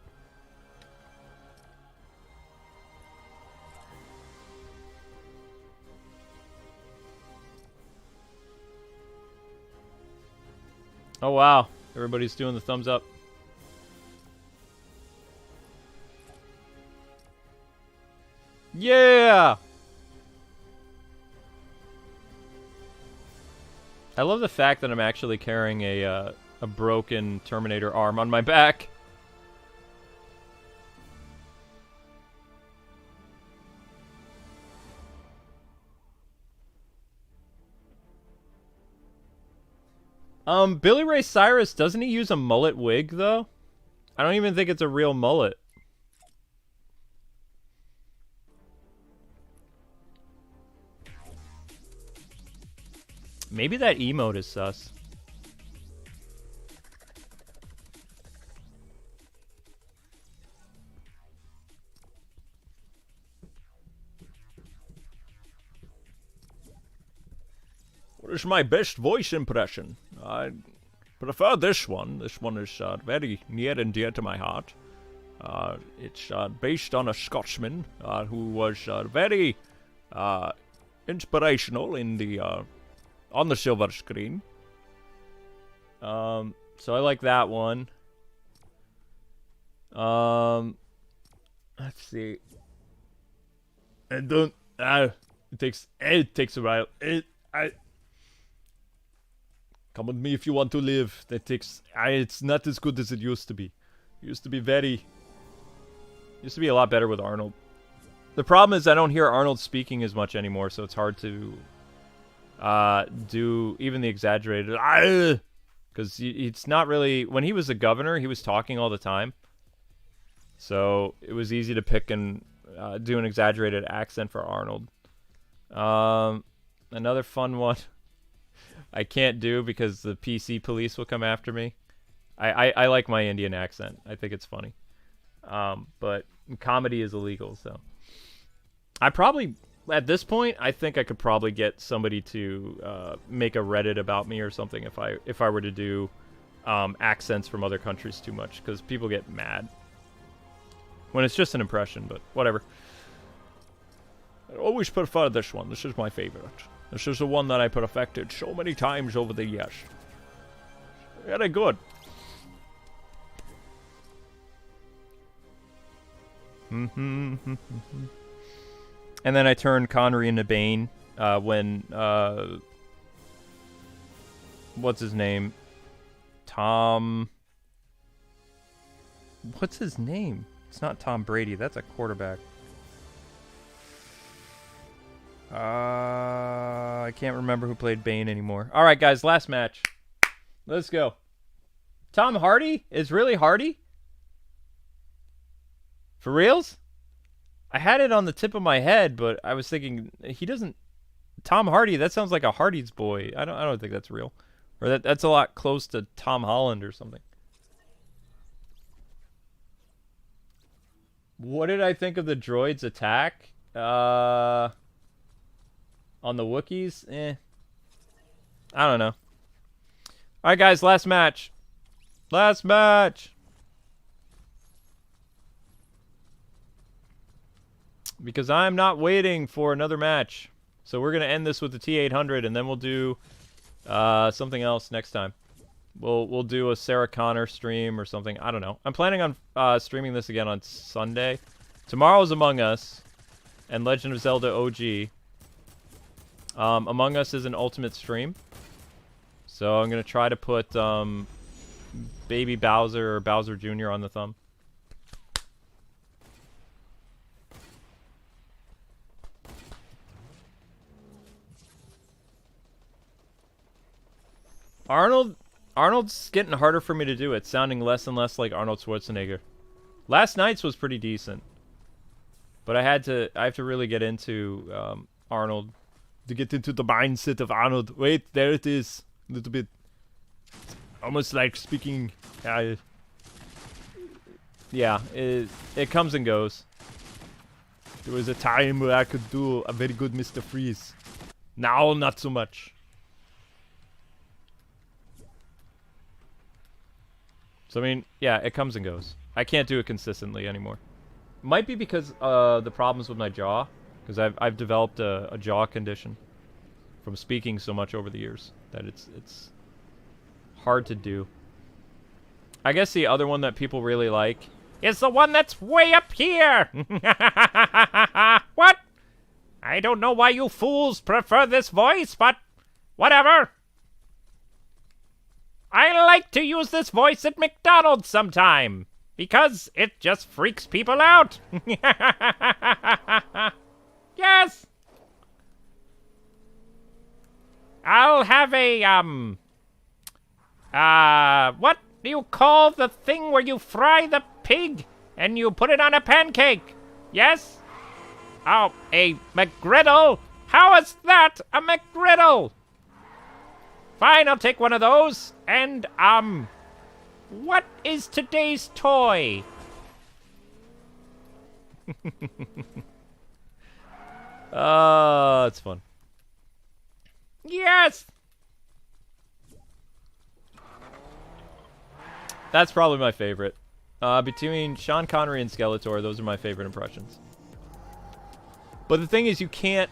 Oh wow, everybody's doing the thumbs up. Yeah! I love the fact that I'm actually carrying a broken Terminator arm on my back. Billy Ray Cyrus, doesn't he use a mullet wig, though? I don't even think it's a real mullet. Maybe that emote is sus. What is my best voice impression? I prefer this one. This one is very near and dear to my heart. It's based on a Scotsman who was very inspirational in the on the silver screen. So I like that one. Let's see. And don't. It takes a while. Come with me if you want to live. That takes. It's not as good as it used to be. It used to be a lot better with Arnold. The problem is I don't hear Arnold speaking as much anymore, so it's hard to do even the exaggerated. Because it's not really. When he was the governor, he was talking all the time. So it was easy to pick and do an exaggerated accent for Arnold. Another fun one. I can't do because the PC police will come after me. I like my Indian accent. I think it's funny. But comedy is illegal, so. I probably, at this point, I think I could probably get somebody to make a Reddit about me or something if I were to do accents from other countries too much, because people get mad. When it's just an impression, but whatever. I always prefer this one. This is my favorite. This is the one that I perfected so many times over the years. Very good. And then I turned Connery into Bane when what's his name? Tom. What's his name? It's not Tom Brady. That's a quarterback. I can't remember who played Bane anymore. All right, guys, last match. Let's go. Tom Hardy is really Hardy? For reals? I had it on the tip of my head, but I was thinking he doesn't. Tom Hardy. That sounds like a Hardy's boy. I don't think that's real, or that's a lot close to Tom Holland or something. What did I think of the droid's attack? On the Wookiees? I don't know. Alright, guys, last match. Last match! Because I'm not waiting for another match. So we're going to end this with the T800, and then we'll do something else next time. We'll do a Sarah Conor stream or something. I don't know. I'm planning on streaming this again on Sunday. Tomorrow's Among Us and Legend of Zelda OG. Among Us is an ultimate stream. So I'm going to try to put Baby Bowser or Bowser Jr. on the thumb. Arnold's getting harder for me to do. It's sounding less and less like Arnold Schwarzenegger. Last night's was pretty decent. But I have to really get into Arnold. To get into the mindset of Arnold. Wait, there it is. A little bit. Almost like speaking. Yeah, it comes and goes. There was a time where I could do a very good Mr. Freeze. Now, not so much. So, I mean, yeah, it comes and goes. I can't do it consistently anymore. Might be because the problems with my jaw. Because I've developed a jaw condition from speaking so much over the years that it's hard to do. I guess the other one that people really like is the one that's way up here. What? I don't know why you fools prefer this voice, but whatever. I like to use this voice at McDonald's sometime because it just freaks people out. Yes. I'll have a what do you call the thing where you fry the pig and you put it on a pancake? Yes? Oh, a McGriddle? How is that a McGriddle? Fine, I'll take one of those. And, what is today's toy? It's fun. Yes! That's probably my favorite. Between Sean Connery and Skeletor, those are my favorite impressions. But the thing is, you can't...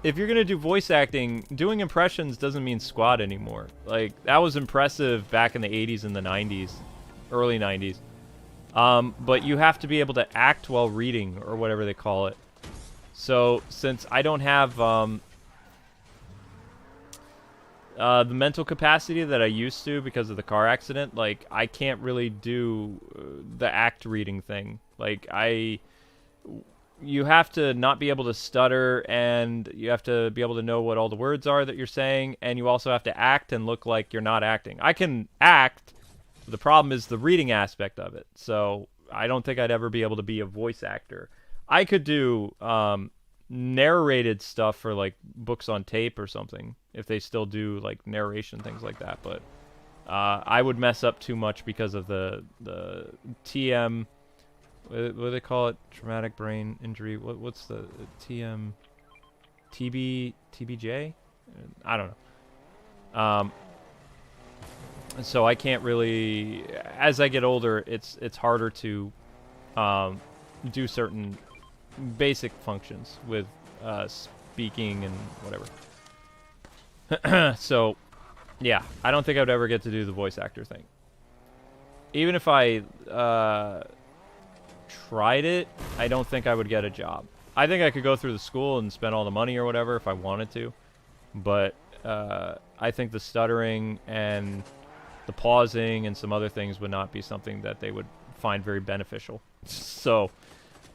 If you're gonna do voice acting, doing impressions doesn't mean squat anymore. Like, that was impressive back in the 80s and the 90s. Early 90s. But you have to be able to act while reading, or whatever they call it. So, since I don't have the mental capacity that I used to because of the car accident, like, I can't really do the act reading thing. Like, you have to not be able to stutter, and you have to be able to know what all the words are that you're saying, and you also have to act and look like you're not acting. I can act, but the problem is the reading aspect of it. So, I don't think I'd ever be able to be a voice actor. I could do narrated stuff for, like, books on tape or something, if they still do, like, narration, things like that, but I would mess up too much because of the TM... What do they call it? Traumatic brain injury. What's the TM? TBJ? I don't know. So I can't really... As I get older, it's harder to do certain basic functions with speaking and whatever. So, yeah. I don't think I would ever get to do the voice actor thing. Even if I... tried it, I don't think I would get a job. I think I could go through the school and spend all the money or whatever if I wanted to, but I think the stuttering and the pausing and some other things would not be something that they would find very beneficial. So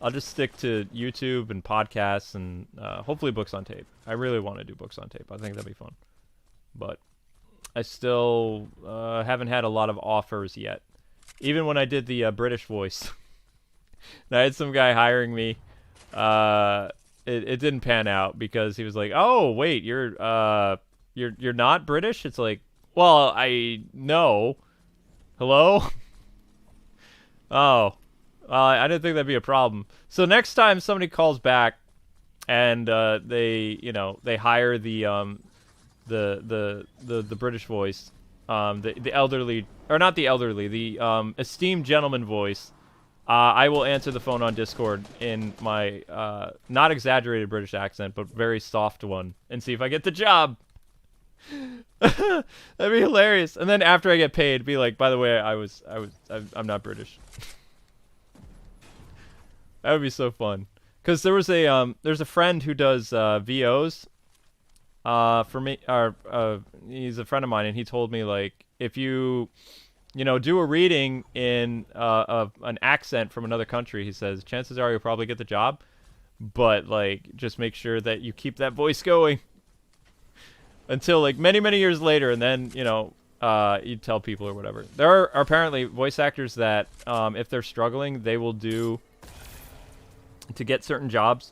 I'll just stick to YouTube and podcasts and hopefully books on tape. I really want to do books on tape. I think that'd be fun, but I still haven't had a lot of offers yet. Even when I did the British voice. And I had some guy hiring me. It didn't pan out because he was like, "Oh, wait, you're not British?" It's like, "Well, I know. Hello?" Oh, I didn't think that'd be a problem. So next time somebody calls back and they hire the British voice, the elderly, or not the elderly, the esteemed gentleman voice. I will answer the phone on Discord in my not exaggerated British accent, but very soft one, and see if I get the job. That'd be hilarious. And then after I get paid, be like, by the way, I'm not British. That would be so fun. Cause there's a friend who does VOs. For me, he's a friend of mine, and he told me like if you do a reading in of an accent from another country, he says chances are you'll probably get the job, but like just make sure that you keep that voice going until like many years later, and then you tell people or whatever. There are apparently voice actors that if they're struggling, they will do to get certain jobs.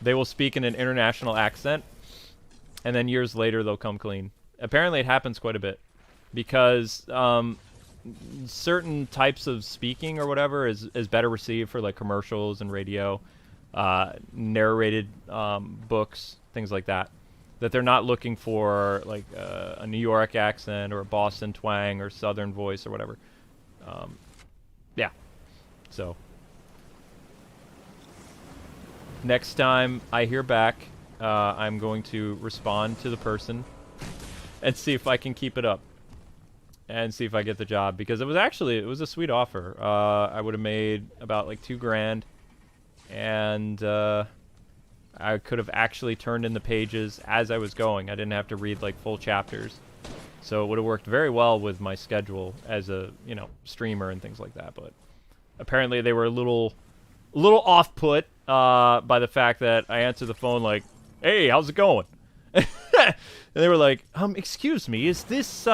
They will speak in an international accent, and then years later they'll come clean. Apparently, it happens quite a bit because certain types of speaking or whatever is better received for like commercials and radio, narrated books, things like that. That they're not looking for like a New York accent or a Boston twang or Southern voice or whatever. Yeah. So next time I hear back, I'm going to respond to the person and see if I can keep it up and see if I get the job, because it was a sweet offer. I would have made about like $2,000, and I could have actually turned in the pages as I was going. I didn't have to read like full chapters, so it would have worked very well with my schedule as a streamer and things like that. But apparently they were a little off-put by the fact that I answered the phone like, "Hey, how's it going?" And they were like, "Excuse me, is this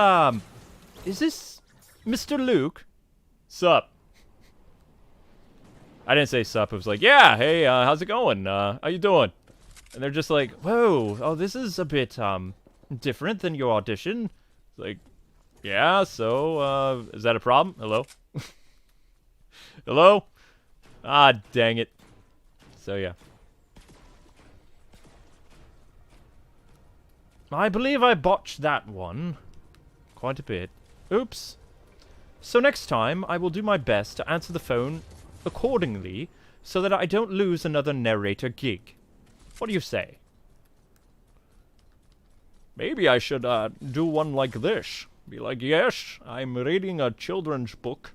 Mr. Luke?" "Sup?" I didn't say sup. It was like, "Yeah, hey, how's it going? How you doing?" And they're just like, "Whoa, oh, this is a bit different than your audition." It's like, "Yeah, so is that a problem? Hello?" "Hello?" Ah, dang it. So yeah. I believe I botched that one quite a bit. Oops. So next time, I will do my best to answer the phone accordingly so that I don't lose another narrator gig. What do you say? Maybe I should do one like this. Be like, "Yes, I'm reading a children's book.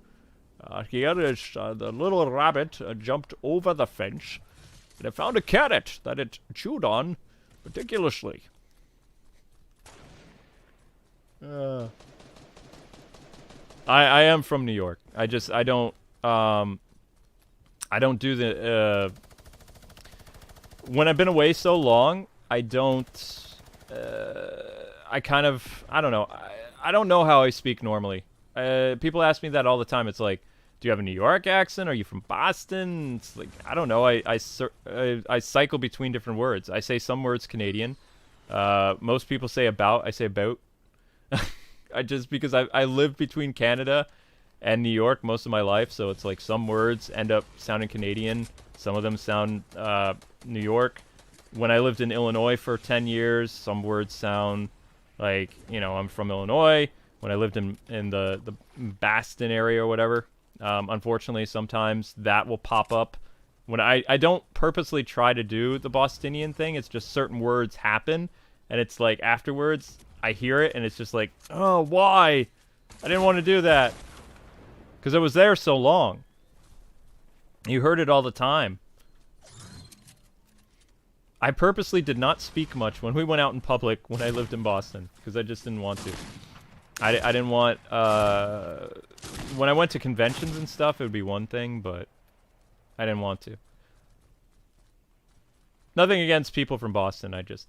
Here is the little rabbit jumped over the fence, and it found a carrot that it chewed on ridiculously." I am from New York. I don't do the when I've been away so long, I don't I don't know. I don't know how I speak normally. People ask me that all the time. It's like, do you have a New York accent? Are you from Boston? It's like, I don't know. I cycle between different words. I say some words Canadian. Most people say about. I say about. Because I lived between Canada and New York most of my life, so it's like some words end up sounding Canadian. Some of them sound New York. When I lived in Illinois for 10 years, some words sound like, I'm from Illinois. When I lived in the Boston area or whatever, unfortunately, sometimes that will pop up. When I don't purposely try to do the Bostonian thing, it's just certain words happen, and it's like afterwards I hear it, and it's just like, oh, why? I didn't want to do that. Because I was there so long. You heard it all the time. I purposely did not speak much when we went out in public when I lived in Boston, because I just didn't want to. I didn't want, when I went to conventions and stuff, it would be one thing, but I didn't want to. Nothing against people from Boston, I just,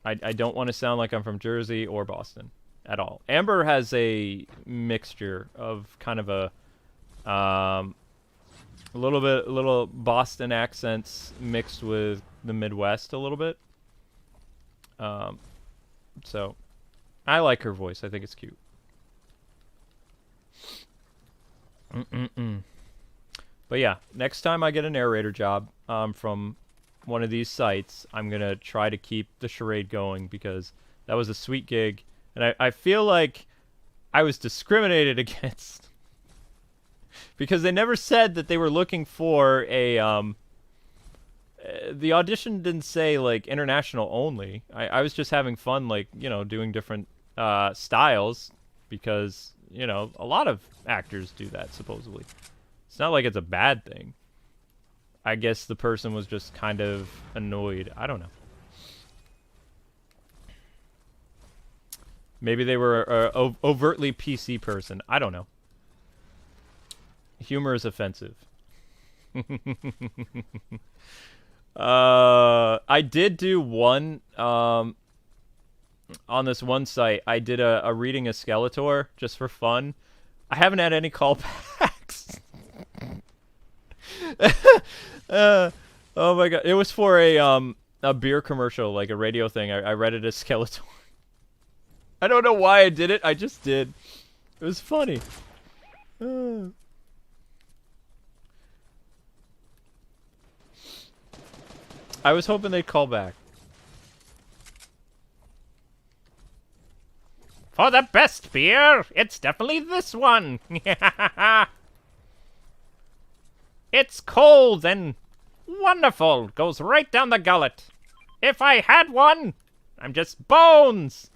I don't want to sound like I'm from Jersey or Boston at all. Amber has a mixture of kind of a little Boston accents mixed with the Midwest a little bit. So I like her voice. I think it's cute. But yeah, next time I get a narrator job from one of these sites, I'm gonna try to keep the charade going, because that was a sweet gig, and I feel like I was discriminated against because they never said that they were looking for a the audition didn't say like international only. I was just having fun, like, you know, doing different styles because, you know, a lot of actors do that supposedly. It's not like it's a bad thing. I guess the person was just kind of annoyed. I don't know. Maybe they were a overtly PC person. I don't know. Humor is offensive. I did do one on this one site. I did a reading a Skeletor just for fun. I haven't had any callbacks. Oh my god! It was for a beer commercial, like a radio thing. I read it as Skeletor. I don't know why I did it. I just did. It was funny. I was hoping they'd call back. For the best beer, it's definitely this one. It's cold and wonderful. Goes right down the gullet. If I had one, I'm just bones.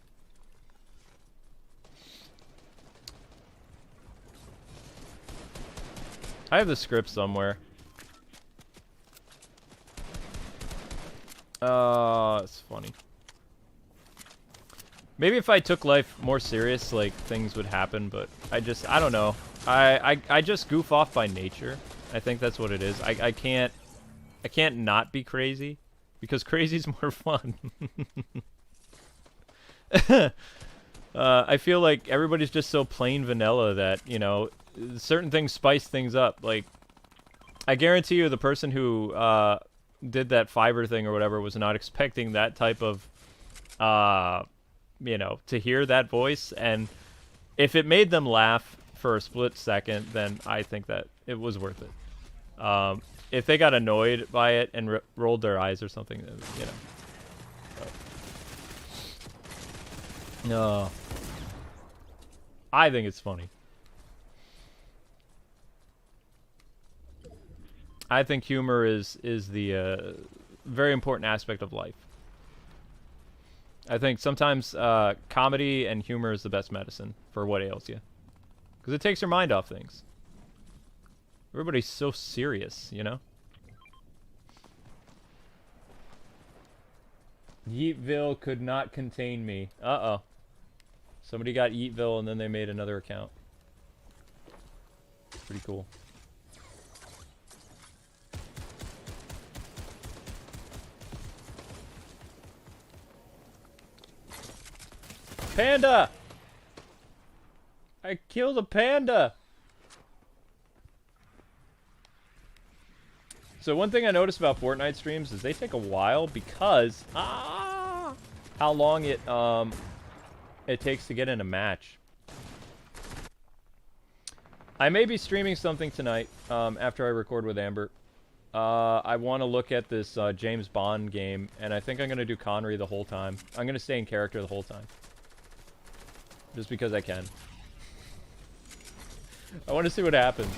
I have the script somewhere. It's funny. Maybe if I took life more serious, like, things would happen, but I don't know. I just goof off by nature. I think that's what it is. I can't not be crazy, because crazy's more fun. I feel like everybody's just so plain vanilla that, you know, certain things spice things up. Like, I guarantee you the person who, did that fiber thing or whatever was not expecting that type of, you know, to hear that voice. And if it made them laugh for a split second, then I think that it was worth it. If they got annoyed by it and rolled their eyes or something, you know. But, no. I think it's funny. I think humor is the very important aspect of life. I think sometimes comedy and humor is the best medicine for what ails you. Because it takes your mind off things. Everybody's so serious, you know? Yeetville could not contain me. Uh-oh. Somebody got Yeetville and then they made another account. Pretty cool. Panda! I killed a panda! So one thing I noticed about Fortnite streams is they take a while because how long it takes to get in a match. I may be streaming something tonight after I record with Amber. I want to look at this James Bond game, and I think I'm going to do Connery the whole time. I'm going to stay in character the whole time. Just because I can. I want to see what happens.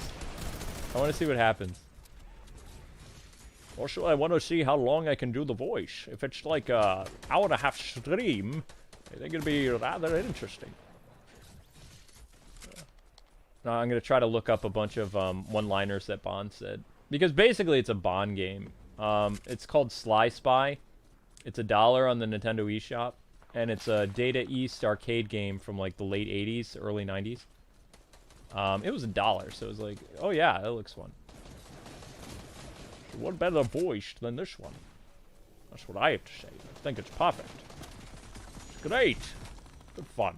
I want to see what happens. Also, I want to see how long I can do the voice. If it's like a hour-and-a-half stream, I think it'll be rather interesting. Now I'm going to try to look up a bunch of one-liners that Bond said. Because basically it's a Bond game. It's called Sly Spy. It's $1 on the Nintendo eShop. And it's a Data East arcade game from like the late 80s, early 90s. It was $1, so it was like, oh yeah, that looks fun. So what better voice than this one? That's what I have to say. I think it's perfect. It's great. Good fun.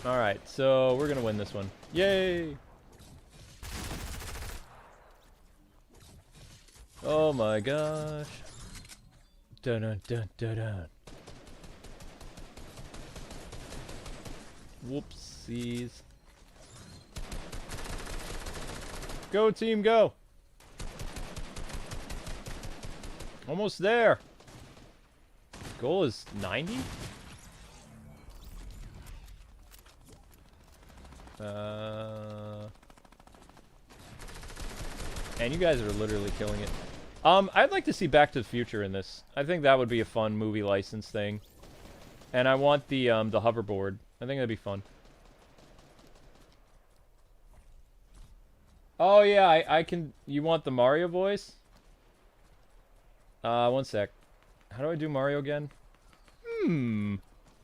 Alright, so we're gonna win this one. Yay! Oh my gosh. Dun dun dun dun dun. Whoopsies. Go team, go! Almost there. Goal is 90? And you guys are literally killing it. I'd like to see Back to the Future in this. I think that would be a fun movie license thing. And I want the hoverboard. I think that'd be fun. Oh yeah, I can. You want the Mario voice? One sec. How do I do Mario again?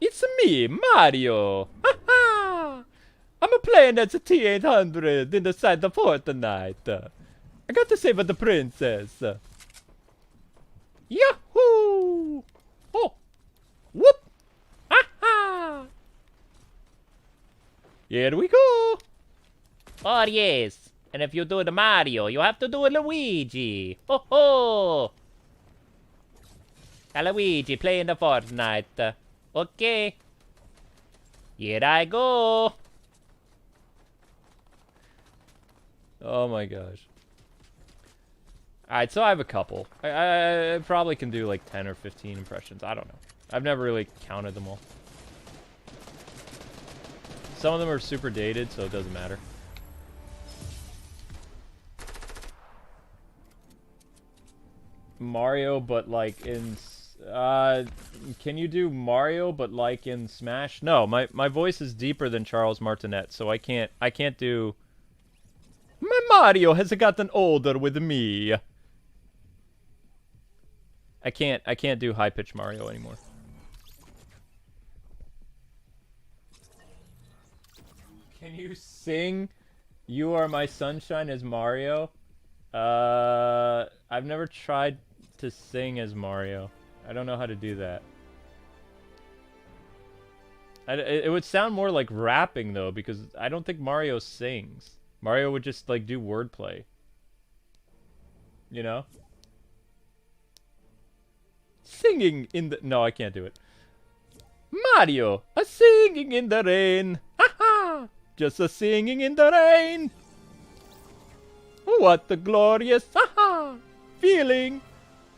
It's me, Mario. Ha! I'm playing as a T800 in the side of Fortnite. I got to save the princess. Yahoo! Oh! Whoop! Ha! Here we go! Oh yes! And if you do the Mario, you have to do a Luigi! Ho ho! A Luigi playing the Fortnite. Okay. Here I go! Oh my gosh. Alright, so I have a couple. I probably can do like 10 or 15 impressions. I don't know. I've never really counted them all. Some of them are super dated, so it doesn't matter. Mario, but like in... can you do Mario, but like in Smash? No, my voice is deeper than Charles Martinet, so I can't do... My Mario has gotten older with me. I can't do high-pitched Mario anymore. Can you sing You Are My Sunshine as Mario? I've never tried to sing as Mario. I don't know how to do that. It would sound more like rapping, though, because I don't think Mario sings. Mario would just, like, do wordplay. You know? Singing in the... No, I can't do it. Mario, a singing in the rain. Ha ha! Just a singing in the rain. What a glorious, ha ha, feeling.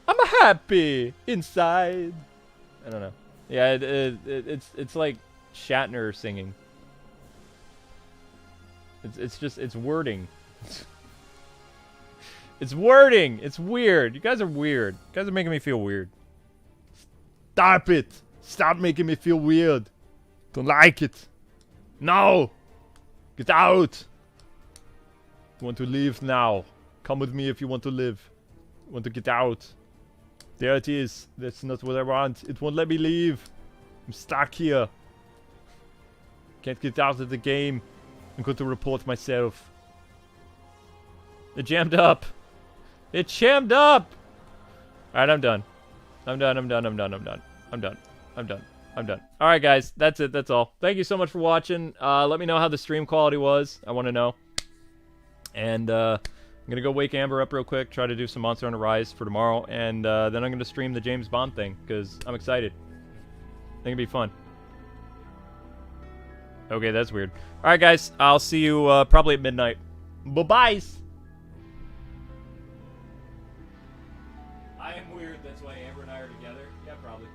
I'm happy inside. I don't know. Yeah, it's like Shatner singing. It's wording. It's wording. It's weird. You guys are weird. You guys are making me feel weird. Stop it. Stop making me feel weird. Don't like it. No. Get out. You want to leave now. Come with me if you want to live. You want to get out. There it is. That's not what I want. It won't let me leave. I'm stuck here. Can't get out of the game. I'm going to report myself. It jammed up. It jammed up. Alright, I'm done. I'm done. Alright, guys. That's it. That's all. Thank you so much for watching. Let me know how the stream quality was. I want to know. And, I'm going to go wake Amber up real quick. Try to do some Monster Hunter Rise for tomorrow. And, then I'm going to stream the James Bond thing. Because I'm excited. I think it'll be fun. Okay, that's weird. Alright, guys. I'll see you, probably at midnight. Bye-bye! I am weird, that's why Amber and I are together. Yeah, probably.